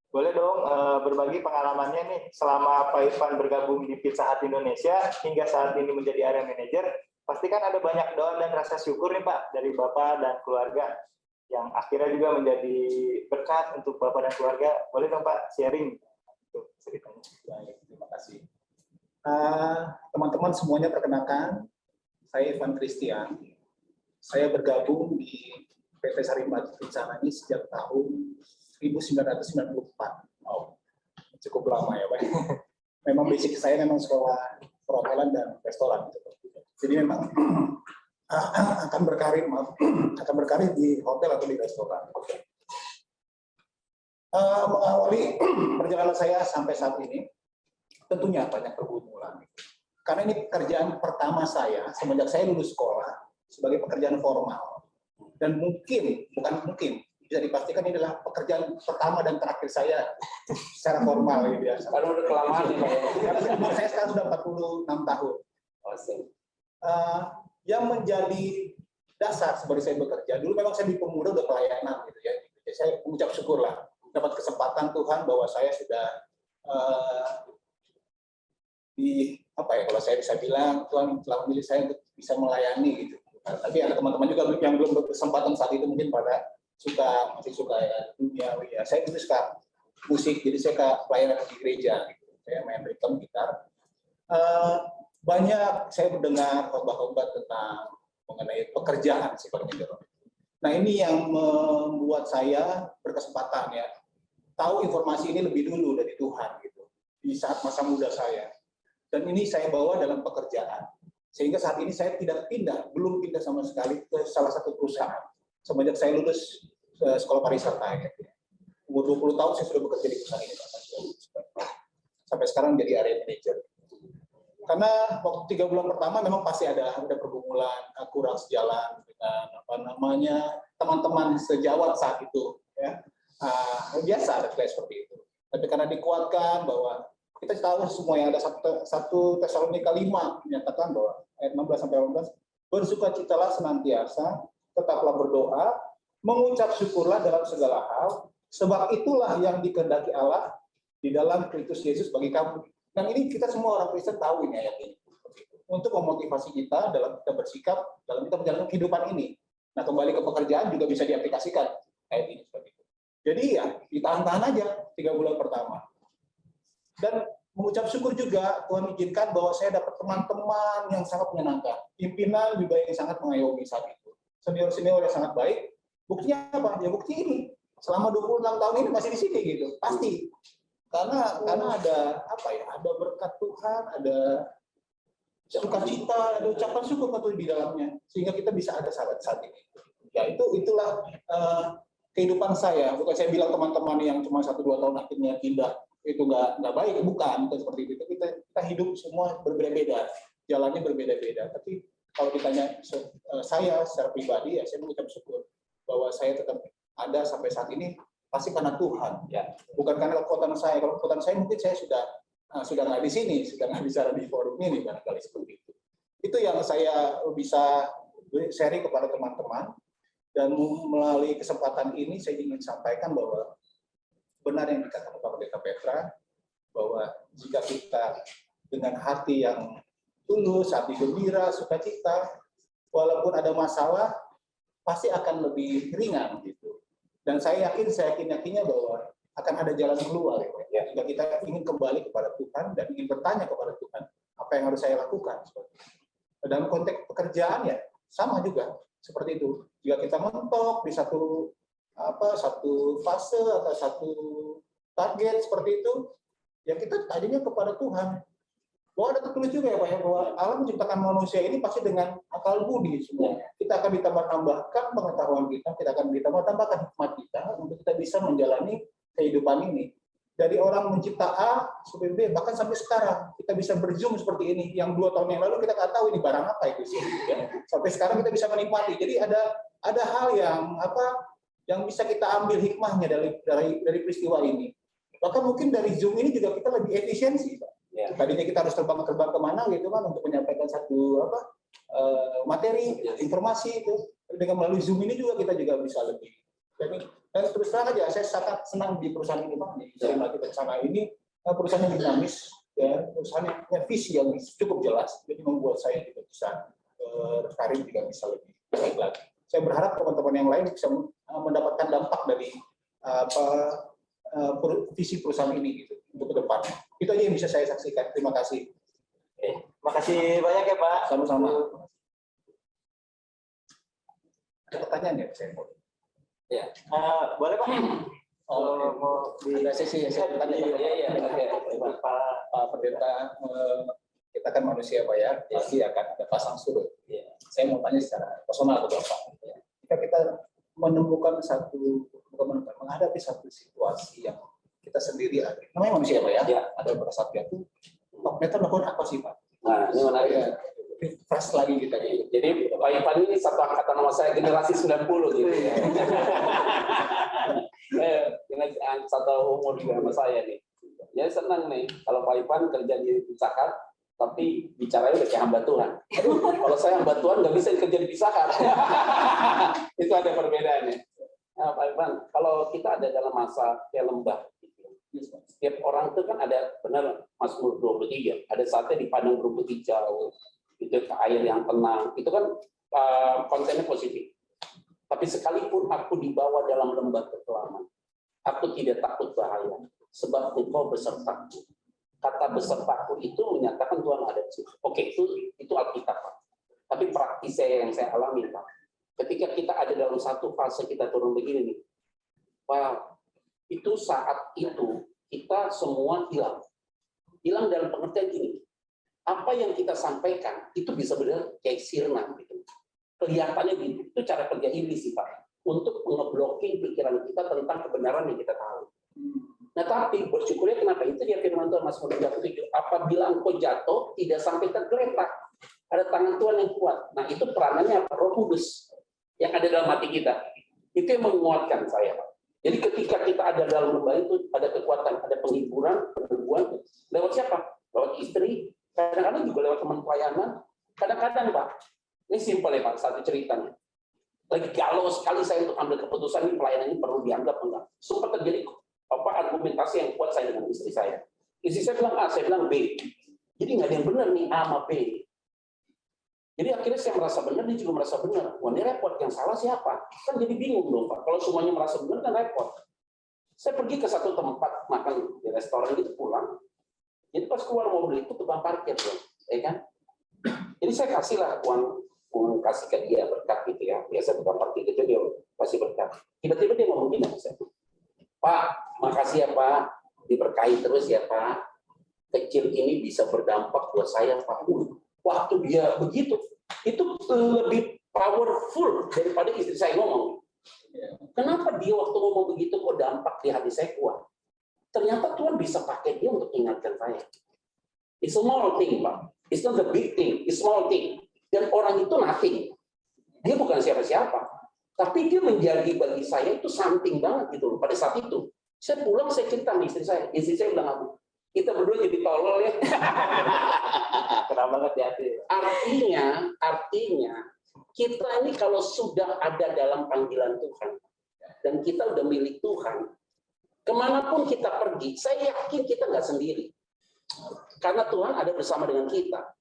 boleh dong berbagi pengalamannya nih selama Pak Irfan bergabung di Pizza Hut Indonesia hingga saat ini menjadi area manager. Pasti kan ada banyak doa dan rasa syukur nih Pak dari Bapak dan keluarga, yang akhirnya juga menjadi berkat untuk Bapak dan keluarga. Boleh dong Pak sharing untuk ceritanya. Baik, terima kasih. Teman-teman semuanya perkenalkan, saya Ivan Christian. Saya bergabung di PT Sarimba Pizza ini sejak tahun 1994. Oh, cukup lama ya Pak. Memang basic saya memang sekolah perhotelan dan restoran. Jadi memang akan berkarir di hotel atau di restoran. Mengawali perjalanan saya sampai saat ini, tentunya banyak pergumulan. Karena ini pekerjaan pertama saya semenjak saya lulus sekolah sebagai pekerjaan formal. Dan bukan mungkin, bisa dipastikan ini adalah pekerjaan pertama dan terakhir saya secara formal gitu ya. Kalau udah kelamaan nih Pak. Karena umur saya sekarang sudah 46 tahun. Yang menjadi dasar sebagai saya bekerja, dulu memang saya di pemuda udah pelayanan gitu ya. Saya mengucap syukur lah dapat kesempatan Tuhan bahwa saya sudah kalau saya bisa bilang Tuhan telah memilih saya untuk bisa melayani gitu. Tapi ada teman-teman juga yang belum berkesempatan saat itu mungkin masih suka ya, duniawi ya. Saya dulu suka musik, jadi saya ke pelayanan di gereja gitu. Saya main rhythm gitar. Banyak saya mendengar khotbah-khotbah tentang mengenai pekerjaan sebenarnya. Nah, ini yang membuat saya berkesempatan ya tahu informasi ini lebih dulu dari Tuhan gitu di saat masa muda saya. Dan ini saya bawa dalam pekerjaan. Sehingga saat ini saya belum pindah sama sekali ke salah satu perusahaan. Semenjak saya lulus sekolah pariwisata ya. Umur 20 tahun saya sudah bekerja di perusahaan ini. Sampai sekarang jadi area manager. Karena waktu 3 bulan pertama memang pasti ada pergumulan, kurang sejalan dengan teman-teman sejawat saat itu ya. Biasa ada clash seperti itu. Tapi karena dikuatkan bahwa kita tahu semua yang ada 1 Tesalonika 5 menyatakan bahwa ayat 16 sampai 18, bersukacitalah senantiasa, tetaplah berdoa, mengucap syukurlah dalam segala hal, sebab itulah yang dikehendaki Allah di dalam Kristus Yesus bagi kamu. Dan ini kita semua orang Kristen tahu ini ayat ini. Untuk memotivasi kita dalam kita bersikap, dalam kita menjalankan kehidupan ini. Nah, kembali ke pekerjaan juga bisa diaplikasikan ayat ini seperti itu. Jadi ya, ditahan-tahan aja 3 bulan pertama. Dan mengucap syukur juga Tuhan izinkan bahwa saya dapat teman-teman yang sangat menyenangkan. Pimpinan juga yang sangat mengayomi saat itu. Senior-senior yang sangat baik. Buktinya apa? Ya bukti ini. Selama 26 tahun ini masih di sini gitu. Pasti. Karena ada ada berkat Tuhan, ada sukacita, ada ucapan syukur di dalamnya. Sehingga kita bisa ada saat ini. Ya itulah kehidupan saya. Bukan saya bilang teman-teman yang cuma 1-2 tahun akhirnya pindah itu nggak baik, bukan seperti itu. Kita hidup semua berbeda-beda, jalannya berbeda-beda. Tapi kalau ditanya saya secara pribadi ya saya mengucap syukur bahwa saya tetap ada sampai saat ini pasti karena Tuhan ya, bukan karena kekuatan saya. Kalau kekuatan saya mungkin saya sudah nggak di sini, sudah nggak bicara di forum ini barangkali seperti itu. Itu yang saya bisa sharing kepada teman-teman, dan melalui kesempatan ini saya ingin sampaikan bahwa benar yang dikatakan Bapak Pendeta Petra, bahwa jika kita dengan hati yang tulus, hati gembira, sukacita, walaupun ada masalah, pasti akan lebih ringan gitu. Dan saya yakinnya bahwa akan ada jalan keluar ya. Jika kita ingin kembali kepada Tuhan dan ingin bertanya kepada Tuhan, apa yang harus saya lakukan? Dalam konteks pekerjaan ya sama juga seperti itu. Jika kita mentok di satu fase atau satu target seperti itu, ya kita tadinya kepada Tuhan. Bahwa ada tertulis juga ya Pak ya, bahwa Allah menciptakan manusia ini pasti dengan akal budi semuanya. Kita akan ditambah-tambahkan pengetahuan kita akan ditambah-tambahkan hikmat kita untuk kita bisa menjalani kehidupan ini. Dari orang mencipta A sampai B, bahkan sampai sekarang kita bisa berzoom seperti ini. Yang 2 tahun yang lalu kita nggak tahu ini barang apa itu sih. Ya. Sampai sekarang kita bisa menikmati. Jadi ada hal yang bisa kita ambil hikmahnya dari peristiwa ini. Bahkan mungkin dari Zoom ini juga kita lebih efisiensi, Pak. Ya. Tadinya kita harus terbang kemana gitu kan untuk menyampaikan satu materi, informasi itu. Dengan melalui Zoom ini juga kita bisa lebih. Dan terus terang aja, saya sangat senang di perusahaan ini, Pak. Saya melakukan sana ini perusahaan yang dinamis, ya, perusahaan yang punya visi yang cukup jelas, jadi membuat saya juga bisa berkarir juga bisa lebih baik lagi. Saya berharap teman-teman yang lain bisa mendapatkan dampak dari visi perusahaan ini gitu untuk ke depan. Itu aja yang bisa saya saksikan. Terima kasih. Terima kasih banyak ya Pak. Sama-sama. Ada pertanyaan ya, saya mau. Ya, boleh Pak. Ada sesi yang saya tanya Pak Pendeta, kita kan manusia Pak ya, pasti akan ada pasang surut. Saya mau tanya secara personal ke Bapak. Jika kita menemukan menghadapi satu situasi yang kita sendiri ada, namanya manusia Pak ya, ada berasal jatuh, kita melakukan apa sih Pak? Nah, ini menarik. Fresh lagi kita gitu. Jadi Pak Ivan ini satu angkatan sama saya, generasi 90 gitu ya. Satu umur juga sama saya nih. Jadi senang nih kalau Pak Ivan kerja di Pizza Hut, tapi bicaranya udah kayak hamba Tuhan. Kalau saya hamba Tuhan nggak bisa kerja di Pizza Hut. Itu ada perbedaannya. Nah, Pak Ivan, kalau kita ada dalam masa kayak lembah, setiap orang itu kan ada, benar Mazmur 23, ada saatnya di padang rumput hijau, itu ke air yang tenang, itu kan kontennya positif. Tapi sekalipun aku dibawa dalam lembah kekelaman, aku tidak takut bahaya, sebab Engkau besertaku. Kata besertaku itu menyatakan Tuhan ada di situ. Oke, itu Alkitab, Pak. Tapi praktis yang saya alami, Pak. Ketika kita ada dalam satu fase kita turun begini nih, Pak, itu saat itu kita semua hilang. Hilang dalam pengertian gini. Apa yang kita sampaikan itu bisa benar kayak sirna gitu. Kelihatannya gitu. Itu cara kerja iblis sih Pak. Untuk ngeblocking pikiran kita tentang kebenaran yang kita tahu. Nah tapi bersyukurnya kenapa? Itu dia firman Tuhan Mazmur 37. Apabila engkau jatuh tidak sampai tergeletak. Ada tangan Tuhan yang kuat. Nah itu peranannya Roh Kudus yang ada dalam hati kita. Itu yang menguatkan saya Pak. Jadi ketika kita ada dalam lembah itu ada kekuatan, ada penghiburan, peneguhan. Lewat siapa? Lewat istri. Kadang-kadang juga lewat teman pelayanan. Kadang-kadang Pak, ini simpel ya Pak, satu ceritanya. Lagi galau sekali saya untuk ambil keputusan ini pelayanan ini perlu dianggap enggak. Sempat terjadi argumentasi yang kuat saya dengan istri saya. Istri saya bilang A, saya bilang B. Jadi nggak ada yang benar nih A sama B. Jadi akhirnya saya merasa benar, dia juga merasa benar. Wah ini repot, yang salah siapa? Kan jadi bingung dong Pak. Kalau semuanya merasa benar kan repot. Saya pergi ke satu tempat makan di restoran itu pulang. Jadi pas keluar mobil itu tukang parkir dong, ya kan? Jadi saya kasihlah uang kasih ke dia berkat gitu ya. Biasa tukang parkir itu dia kasih berkat. Tiba-tiba dia ngomong gini saya, Pak, makasih ya Pak, diberkahi terus ya Pak. Kecil ini bisa berdampak buat saya Pak. Waktu dia begitu, itu lebih powerful daripada istri saya ngomong. Kenapa dia waktu ngomong begitu kok dampak di hati saya kuat? Ternyata Tuhan bisa pakai dia untuk ingatkan saya. It's a small thing, Pak. It's not the big thing, it's small thing. Dan orang itu nothing. Dia bukan siapa-siapa. Tapi dia menjadi bagi saya itu something banget gitu. Pada saat itu, saya pulang, saya cerita sama istri saya. Istri saya bilang, aku, kita berdua jadi tolol ya. Kenapa banget ya? Artinya, kita ini kalau sudah ada dalam panggilan Tuhan, dan kita udah milik Tuhan, kemanapun kita pergi, saya yakin kita nggak sendiri. Karena Tuhan ada bersama dengan kita.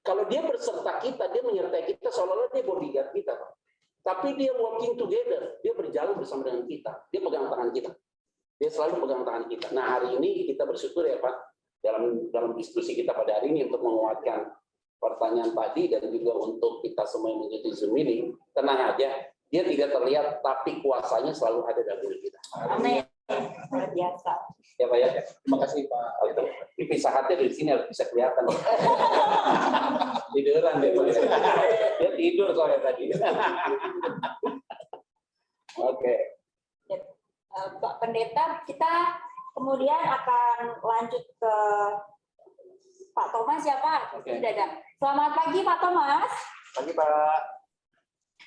Kalau dia berserta kita, dia menyertai kita, seolah-olah dia bodyguard kita. Tapi dia working together, dia berjalan bersama dengan kita. Dia pegang tangan kita. Dia selalu pegang tangan kita. Nah hari ini kita bersyukur ya Pak, dalam diskusi kita pada hari ini untuk menguatkan pertanyaan tadi dan juga untuk kita semua yang mengikuti Zoom ini, tenang aja, dia tidak terlihat, tapi kuasanya selalu ada dalam diri kita. Amin. Luar biasa. Ya Pak ya. Terima kasih Pak. Ini Pizza Hut-nya di sini harus bisa kelihatan. Tiduran dia. Dia tidur soalnya tadi. Oke. Pak Pendeta, kita kemudian akan lanjut ke Pak Thomas ya Pak. Oke. Sudah ada. Selamat pagi Pak Thomas. Pagi Pak.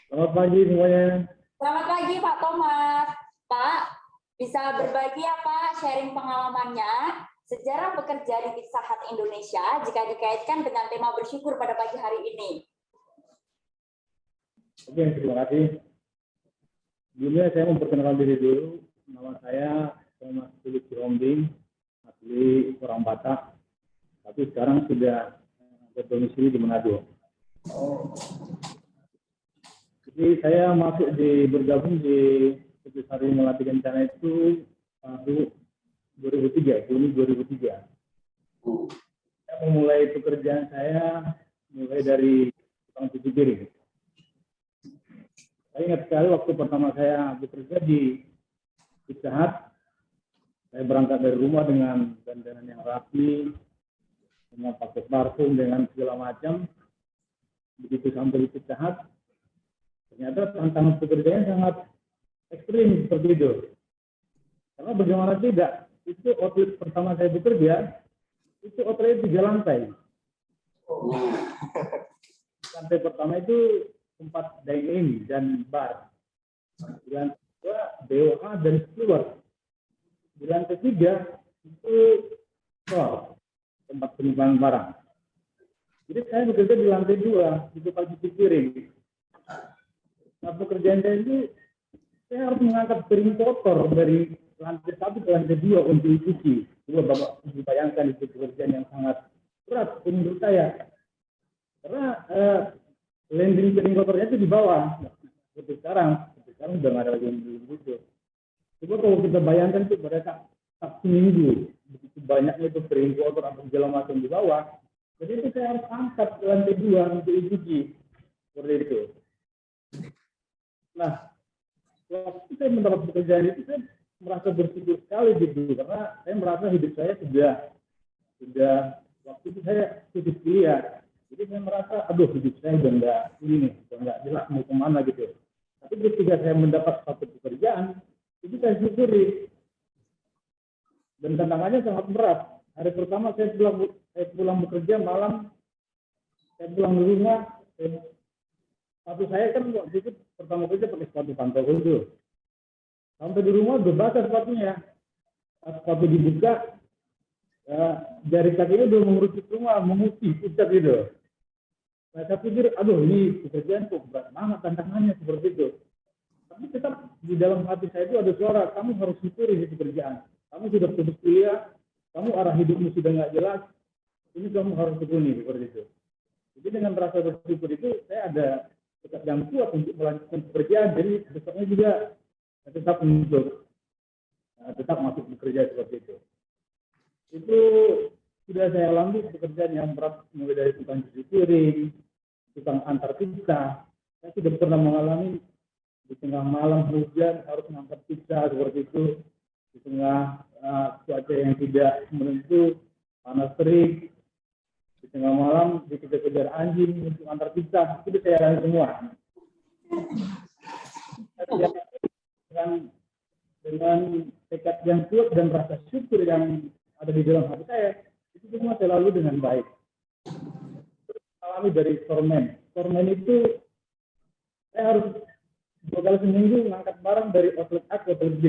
Selamat pagi semuanya. Selamat pagi Pak Thomas. Pak, bisa berbagi ya Pak sharing pengalamannya sejarah bekerja di Pizza Hut Indonesia jika dikaitkan dengan tema bersyukur pada pagi hari ini. Oke, terima kasih. Sebelumnya saya memperkenalkan diri dulu. Nama saya Thomas Philip Sihombing, asli orang Batak, tapi sekarang sudah berdomisili di Manado. Jadi saya bergabung di Hari Melatih Kencana itu tahun 2003, Juni 2003. Saya memulai pekerjaan saya mulai dari tukang cuci piring. Saya ingat sekali waktu pertama saya bekerja di Pizza Hut, Saya berangkat dari rumah dengan dandanan yang rapi, dengan pakai parfum, dengan segala macam. Begitu sampai di Pizza Hut, ternyata tantangan pekerjaan sangat ekstrim seperti itu. Karena bagaimana tidak, itu outlet pertama saya bekerja, itu outlet 3 lantai. Lantai pertama itu tempat dine-in dan bar. Di lantai 2, BOH dan steward. Di lantai 3, itu store, tempat penyimpanan barang. Jadi saya bekerja di lantai 2, di tempat cuci piring. Nah, pekerjaan saya itu, saya harus mengangkat piring kotor dari lantai 1 ke lantai 2 untuk dicuci. Coba Bapak bayangkan itu pekerjaan yang sangat berat menurut saya. Karena landing piring kotornya itu di bawah. Seperti sekarang udah nggak ada lagi yang begitu. Coba kalau kita bayangkan itu pada Sabtu Minggu, begitu banyaknya itu piring kotor atau segala macam di bawah. Jadi itu saya harus angkat ke lantai 2 untuk dicuci. Seperti itu. Nah, waktu saya mendapat pekerjaan itu, saya merasa bersyukur sekali gitu, karena saya merasa hidup saya sudah waktu itu saya putus kuliah. Jadi saya merasa, aduh hidup saya udah nggak jelas mau kemana gitu. Tapi ketika saya mendapat satu pekerjaan, itu saya syukuri. Dan tantangannya sangat berat. Hari pertama saya pulang bekerja malam, saya pulang di rumah, sepatu saya kan waktu itu pertama kerja pakai sepatu pantofel itu. Sampai di rumah udah basah sepatunya. Sepatu dibuka, jari kakinya udah mengerucut rumah, memutih, pucat gitu. Nah, saya pikir, aduh ini pekerjaan kok berat banget tantangannya seperti itu. Tapi tetap di dalam hati saya itu ada suara, kamu harus syukuri di pekerjaan. Kamu sudah putus kuliah, kamu arah hidupmu sudah nggak jelas, ini kamu harus tekuni seperti itu. Jadi dengan rasa bersyukur itu, saya ada tetap yang kuat untuk melanjutkan pekerjaan. Jadi besoknya juga tetap masuk bekerja seperti itu. Itu sudah saya alami pekerjaan yang berat, mulai dari tukang cuci piring, tukang antar pizza. Saya sudah pernah mengalami di tengah malam hujan harus mengangkat pizza seperti itu, di tengah cuaca yang tidak menentu, panas terik, di tengah malam dikejar-kejar anjing untuk antar pizza. Itu saya alami semua. Dengan tekad yang kuat dan rasa syukur yang ada di dalam hati saya, itu semua saya lalui dengan baik. Alami dari storeman. Storeman itu saya harus 2 kali seminggu mengangkat barang dari outlet A ke outlet B.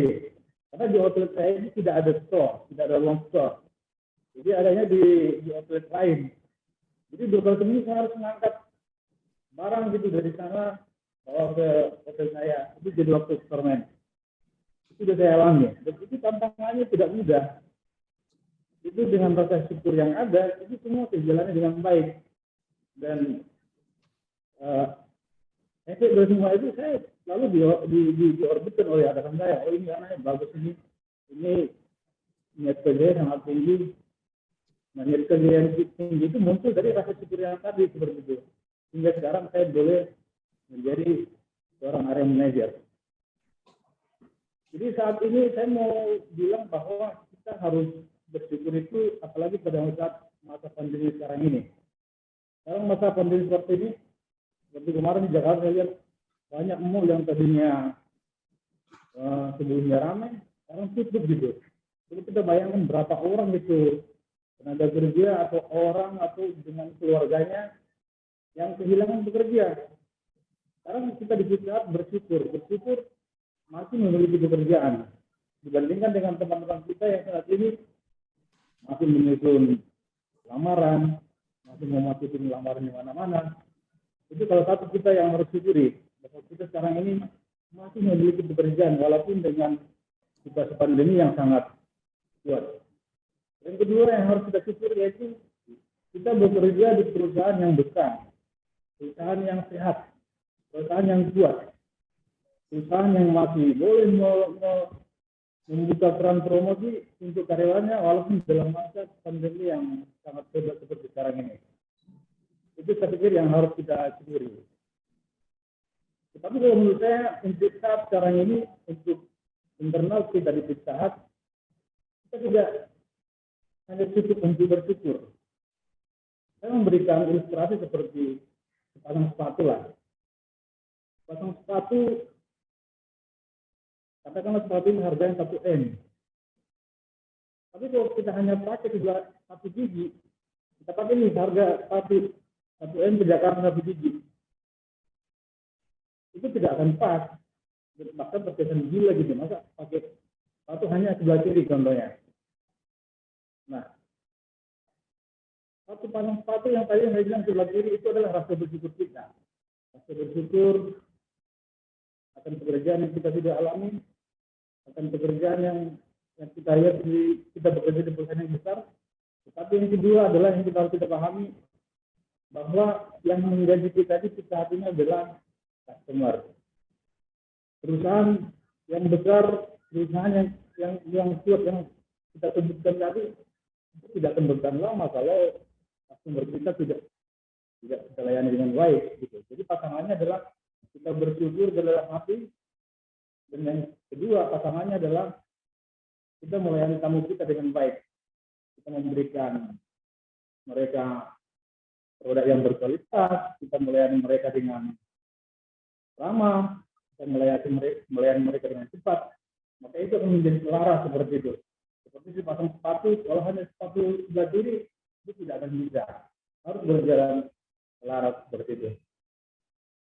Karena di outlet saya ini tidak ada store, tidak ada ruang store. Jadi adanya di outlet lain. Jadi 2 kali seminggu saya harus mengangkat barang gitu dari sana bawa ke outlet saya. Itu jadi waktu storeman. Itu sudah saya alami. Dan itu tantangannya tidak mudah. Itu dengan rasa syukur yang ada, itu semua berjalannya dengan baik. Dan efek dari semua itu saya lalu diorbitkan oleh atasan saya. Oh ini anaknya bagus ini niat kerja sangat tinggi. Nah, niat kerja yang tinggi itu muncul dari rasa syukur yang tadi seperti itu. Hingga sekarang saya boleh menjadi seorang area manager. Jadi saat ini saya mau bilang bahwa kita harus bersyukur itu, apalagi pada masa pandemi sekarang ini. Sekarang masa pandemi seperti ini, seperti kemarin di Jakarta saya lihat banyak mall yang tadinya sebelumnya ramai, sekarang tutup gitu. Jadi kita bayangkan berapa orang itu tenaga kerja atau orang atau dengan keluarganya yang kehilangan pekerja. Sekarang kita di Pizza Hut bersyukur masih memiliki pekerjaan dibandingkan dengan teman-teman kita yang saat ini masih menyusun lamaran, masih memasuki lamaran di mana-mana. Itu salah satu kita yang harus syukuri. Bahwa kita sekarang ini masih memiliki pekerjaan walaupun dengan situasi pandemi yang sangat kuat. Yang kedua yang harus kita syukuri yaitu kita bekerja di perusahaan yang besar, perusahaan yang sehat, perusahaan yang kuat, perusahaan yang masih boleh membuka keran promosi untuk karyawannya walaupun dalam masa pandemi yang sangat hebat seperti sekarang ini. Itu saya pikir yang harus kita syukuri. Tetapi kalau menurut saya untuk saat sekarang ini untuk internal kita di Pizza Hut, kita tidak hanya cukup untuk bersyukur. Saya memberikan ilustrasi seperti sepasang sepatu lah. Sepasang sepatu, katakanlah sepatu ini harganya 1 M. Tapi kalau kita hanya pakai satu gigi, kita pakai ini harga 1 M berdasarkan 1 gigi. Itu tidak akan pas. Bahkan terkesan gila gitu. Masa pakai sepatu hanya sebelah kiri contohnya. Nah, satu pasang sepatu yang tadi saya bilang sebelah kiri itu adalah rasa bersyukur kita. Rasa bersyukur akan pekerjaan yang kita sudah alami, akan pekerjaan yang kita lihat kita bekerja di perusahaan yang besar. Tetapi yang kedua adalah yang kita harus pahami bahwa yang menggaji kita di saat ini adalah customer. Perusahaan yang besar, perusahaan yang kuat yang kita sebutkan tadi itu tidak akan bertahan lama kalau customer kita tidak kita layani dengan baik. Gitu. Jadi pasangannya adalah kita bersyukur dalam hati, dan yang kedua pasangannya adalah kita melayani tamu kita dengan baik. Kita memberikan mereka produk yang berkualitas, kita melayani mereka dengan ramah, kita melayani mereka dengan cepat. Maka itu akan menjadi selaras seperti itu. Seperti sepasang sepatu, kalau hanya sepatu sebelah kiri, itu tidak akan bisa. Harus berjalan selaras seperti itu.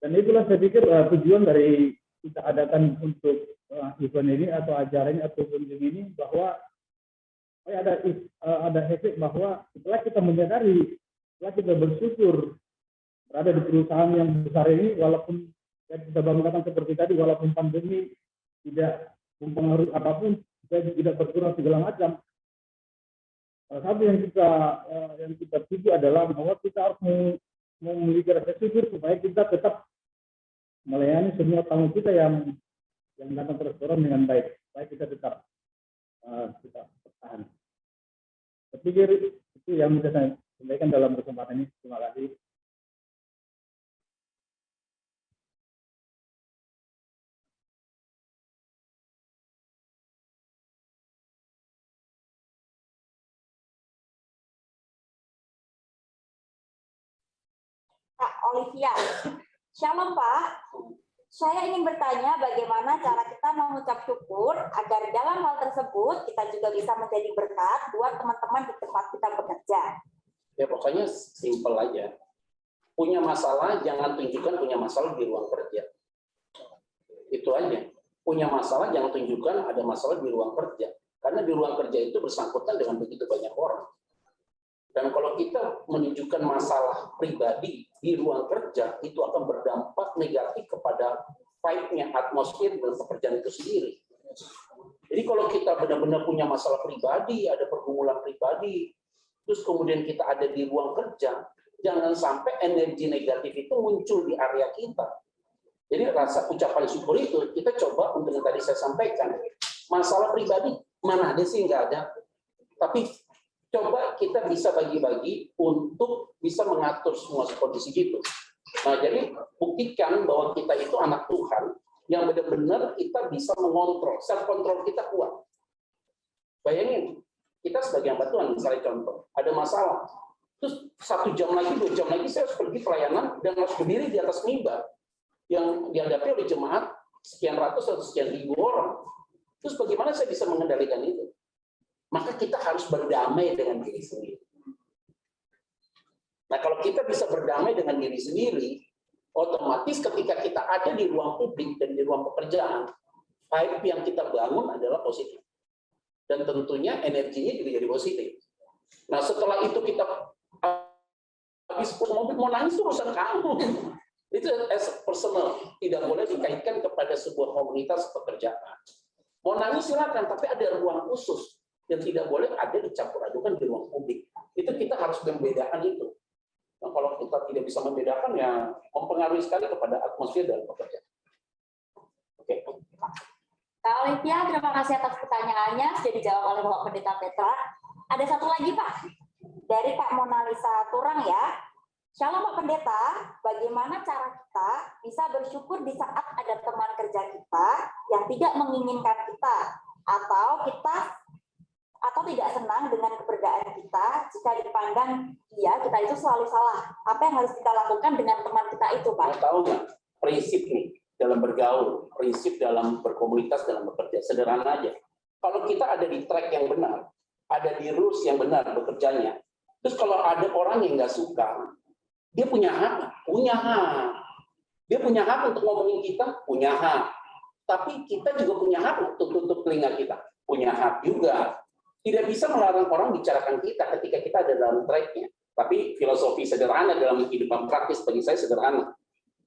Dan itulah saya pikir tujuan dari kita adakan untuk event ini atau acara ini atau kunjung ini, bahwa ada efek bahwa setelah kita menyadari, setelah kita bersyukur berada di perusahaan yang besar ini, walaupun yang kita banggakan seperti tadi, walaupun pandemi tidak mempengaruhi apapun, kita tidak berkurang segala macam. Salah satu yang kita tuju adalah bahwa kita harus memiliki rasa syukur supaya kita tetap melayani semua tamu kita yang datang ke restoran dengan baik, supaya kita tetap bertahan. Saya pikir itu yang bisa saya sampaikan dalam kesempatan ini. Terima kasih. Kak Olivia, Shalom Pak. Saya ingin bertanya bagaimana cara kita mengucap syukur agar dalam hal tersebut kita juga bisa menjadi berkat buat teman-teman di tempat kita bekerja. Ya pokoknya simple aja. Punya masalah, jangan tunjukkan punya masalah di ruang kerja. Itu aja. Punya masalah, jangan tunjukkan ada masalah di ruang kerja. Karena di ruang kerja itu bersangkutan dengan begitu banyak orang. Dan kalau kita menunjukkan masalah pribadi di ruang kerja, itu akan berdampak negatif kepada vibe-nya, atmosfer dan pekerjaan itu sendiri. Jadi kalau kita benar-benar punya masalah pribadi, ada pergumulan pribadi, terus kemudian kita ada di ruang kerja, jangan sampai energi negatif itu muncul di area kita. Jadi rasa ucapan syukur itu, kita coba untuk yang tadi saya sampaikan, masalah pribadi, mana ada sih, nggak ada. Tapi coba kita bisa bagi-bagi untuk bisa mengatur semua kondisi gitu. Nah, jadi buktikan bahwa kita itu anak Tuhan yang benar-benar kita bisa mengontrol, self control kita kuat. Bayangin, kita sebagai hamba Tuhan, misalnya contoh, ada masalah, terus 1 jam lagi, 2 jam lagi saya harus pergi pelayanan dan harus berdiri di atas mimbar yang dihadapi oleh jemaat sekian ratus atau sekian ribu orang. Terus bagaimana saya bisa mengendalikan itu? Maka kita harus berdamai dengan diri sendiri. Nah, kalau kita bisa berdamai dengan diri sendiri, otomatis ketika kita ada di ruang publik dan di ruang pekerjaan, vibe yang kita bangun adalah positif. Dan tentunya energinya juga jadi positif. Nah, setelah itu kita habis mobil mau nangis itu urusan kamu. Itu as personal, tidak boleh dikaitkan kepada sebuah komunitas pekerjaan. Mau nangis silakan, tapi ada ruang khusus yang tidak boleh ada dicampur adukan di ruang publik. Itu kita harus membedakan itu. Nah, kalau kita tidak bisa membedakan, ya mempengaruhi sekali kepada atmosfer dan pekerjaan. Oke. Kak Olivia, terima kasih atas pertanyaannya. Sudah dijawab oleh Bapak Pendeta Petra. Ada satu lagi, Pak. Dari Pak Monalisa Turang ya. Shalom Pak Pendeta, bagaimana cara kita bisa bersyukur di saat ada teman kerja kita yang tidak menginginkan kita, tidak senang dengan keberadaan kita jika dipandang kita itu selalu salah. Apa yang harus kita lakukan dengan teman kita itu, Pak? Tahu nggak prinsip nih dalam bergaul, prinsip dalam berkomunitas, dalam bekerja, sederhana aja. Kalau kita ada di track yang benar, ada di rules yang benar bekerjanya, terus kalau ada orang yang nggak suka, dia punya hak. Dia punya hak untuk ngomongin kita, punya hak. Tapi kita juga punya hak untuk tutup telinga kita, punya hak juga. Tidak bisa melarang orang bicarakan kita ketika kita ada dalam track-nya. Tapi filosofi sederhana dalam kehidupan praktis bagi saya sederhana.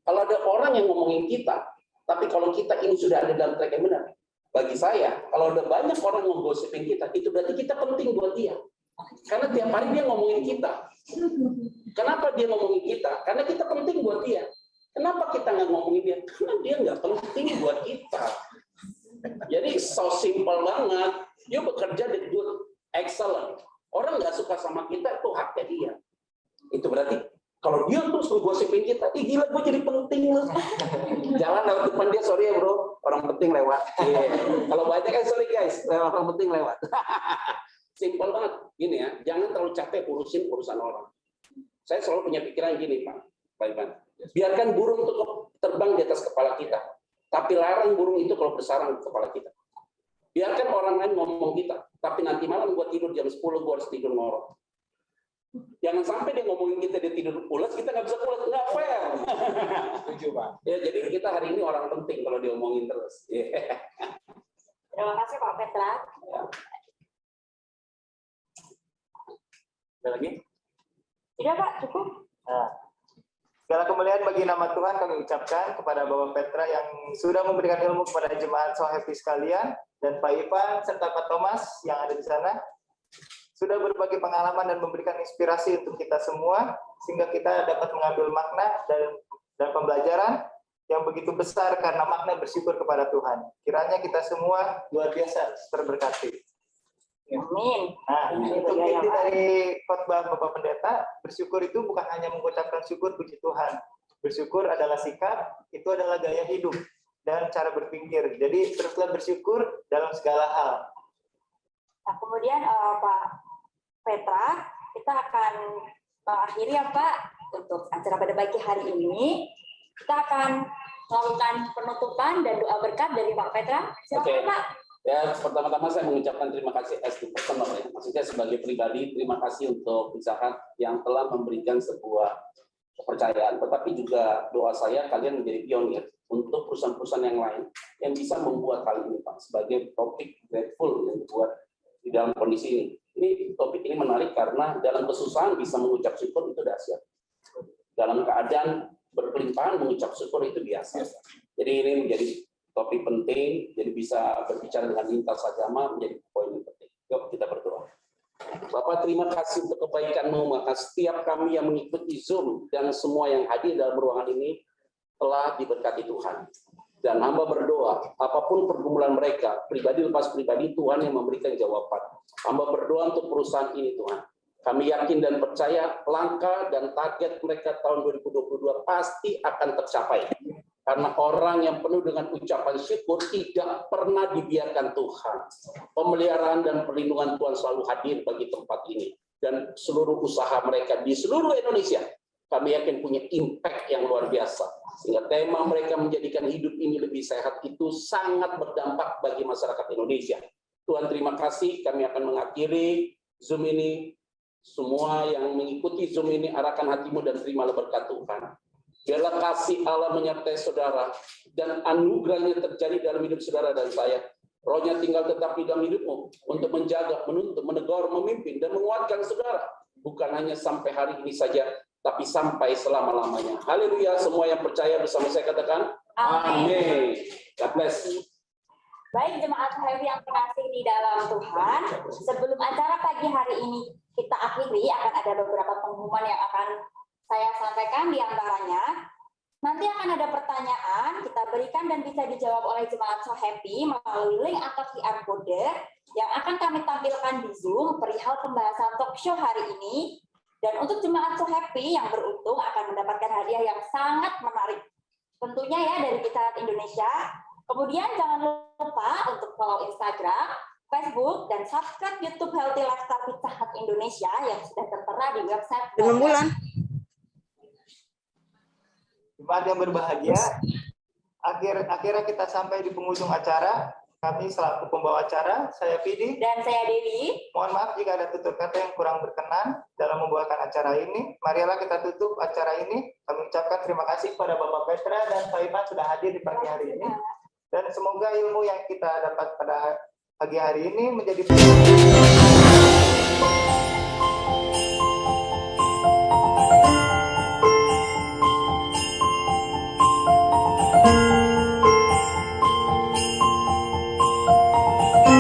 Kalau ada orang yang ngomongin kita, tapi kalau kita ini sudah ada dalam track yang benar, bagi saya, kalau ada banyak orang menggosipin kita, itu berarti kita penting buat dia. Karena tiap hari dia ngomongin kita. Kenapa dia ngomongin kita? Karena kita penting buat dia. Kenapa kita nggak ngomongin dia? Karena dia nggak penting buat kita. Jadi so simple banget. Dia bekerja di good, excellent. Orang nggak suka sama kita itu haknya dia. Itu berarti kalau dia terus menggosipin kita, gila gue jadi penting loh. Jalan lewat depan dia, sorry ya bro, orang penting lewat. Yeah. Kalau banyak kan sorry guys, orang penting lewat. Simple banget. Gini ya, jangan terlalu capek urusin urusan orang. Saya selalu punya pikiran gini Pak Ivan. Biarkan burung itu terbang di atas kepala kita, tapi larang burung itu kalau bersarang di kepala kita. Biarkan orang lain ngomong kita, tapi nanti malam gua tidur jam 10 gua harus tidur ngorok. Jangan sampai dia ngomongin kita dia tidur pulas, kita nggak bisa pulas, nggak fair. Setuju Pak. Ya, jadi kita hari ini orang penting kalau diomongin terus. Yeah. Terima kasih Pak Petra. Ya. Ada lagi? Tidak Pak, cukup. Nah, segala kemuliaan bagi nama Tuhan kami ucapkan kepada Bapak Petra yang sudah memberikan ilmu kepada jemaat So Happy sekalian, dan Pak Ivan serta Pak Thomas yang ada di sana sudah berbagi pengalaman dan memberikan inspirasi untuk kita semua sehingga kita dapat mengambil makna dan pembelajaran yang begitu besar karena makna bersyukur kepada Tuhan. Kiranya kita semua luar biasa terberkati. Amin. Nah, untuk inti dari khotbah Bapak Pendeta, bersyukur itu bukan hanya mengucapkan syukur puji Tuhan. Bersyukur adalah sikap, itu adalah gaya hidup dan cara berpikir. Jadi teruslah bersyukur dalam segala hal. Nah, kemudian Pak Petra, kita akan mengakhiri ya Pak untuk acara pada pagi hari ini. Kita akan melakukan penutupan dan doa berkat dari Pak Petra. Silakan Pak. Ya, pertama-tama saya mengucapkan terima kasih as the personal ya. Maksudnya sebagai pribadi, terima kasih untuk Pizza Hut yang telah memberikan sebuah kepercayaan. Tetapi juga doa saya kalian menjadi pionir untuk perusahaan-perusahaan yang lain yang bisa membuat hal ini Pak sebagai topik grateful yang dibuat di dalam kondisi ini. Ini topik ini menarik karena dalam kesusahan bisa mengucap syukur itu dahsyat. Dalam keadaan berkelimpahan mengucap syukur itu biasa. Jadi ini menjadi topik penting, jadi bisa berbicara dengan lintas agama menjadi poin yang penting. Yuk kita berdoa. Bapak terima kasih untuk kebaikan-Mu, maka setiap kami yang mengikuti Zoom dan semua yang hadir dalam ruangan ini telah diberkati Tuhan. Dan hamba berdoa, apapun pergumulan mereka, pribadi lepas pribadi, Tuhan yang memberikan jawaban. Hamba berdoa untuk perusahaan ini Tuhan. Kami yakin dan percaya langkah dan target mereka tahun 2022 pasti akan tercapai. Karena orang yang penuh dengan ucapan syukur tidak pernah dibiarkan Tuhan. Pemeliharaan dan perlindungan Tuhan selalu hadir bagi tempat ini. Dan seluruh usaha mereka di seluruh Indonesia, kami yakin punya impact yang luar biasa. Sehingga tema mereka menjadikan hidup ini lebih sehat itu sangat berdampak bagi masyarakat Indonesia. Tuhan terima kasih, kami akan mengakhiri Zoom ini. Semua yang mengikuti Zoom ini, arahkan hatimu dan terimalah berkat Tuhan. Biarlah kasih Allah menyertai saudara dan anugerahnya terjadi dalam hidup saudara dan saya. Rohnya tinggal tetap di dalam hidupmu untuk menjaga, menuntun, menegur, memimpin, dan menguatkan saudara. Bukan hanya sampai hari ini saja, tapi sampai selama-lamanya. Haleluya, semua yang percaya bersama saya katakan, amin. God bless. Baik jemaat Happy yang terkasih di dalam Tuhan, sebelum acara pagi hari ini kita akhiri, akan ada beberapa pengumuman yang akan saya sampaikan. Di antaranya, nanti akan ada pertanyaan, kita berikan dan bisa dijawab oleh jemaat So Happy melalui link atau QR code yang akan kami tampilkan di Zoom perihal pembahasan talk show hari ini. Dan untuk jemaat So Happy yang beruntung akan mendapatkan hadiah yang sangat menarik. Tentunya ya dari Pizza Hut Indonesia. Kemudian jangan lupa untuk follow Instagram, Facebook, dan subscribe YouTube Healthy Lifestyle Pizza Hut Indonesia yang sudah tertera di website. 6 bulan. Jemaat yang berbahagia, akhirnya kita sampai di penghujung acara. Kami selaku pembawa acara, saya Pidi Dan saya Dewi. Mohon maaf jika ada tutur kata yang kurang berkenan dalam membawakan acara ini. Marilah kita tutup acara ini. Kami ucapkan terima kasih kepada Bapak Petra dan Pak Iman sudah hadir di pagi hari ini. Dan semoga ilmu yang kita dapat pada pagi hari ini menjadi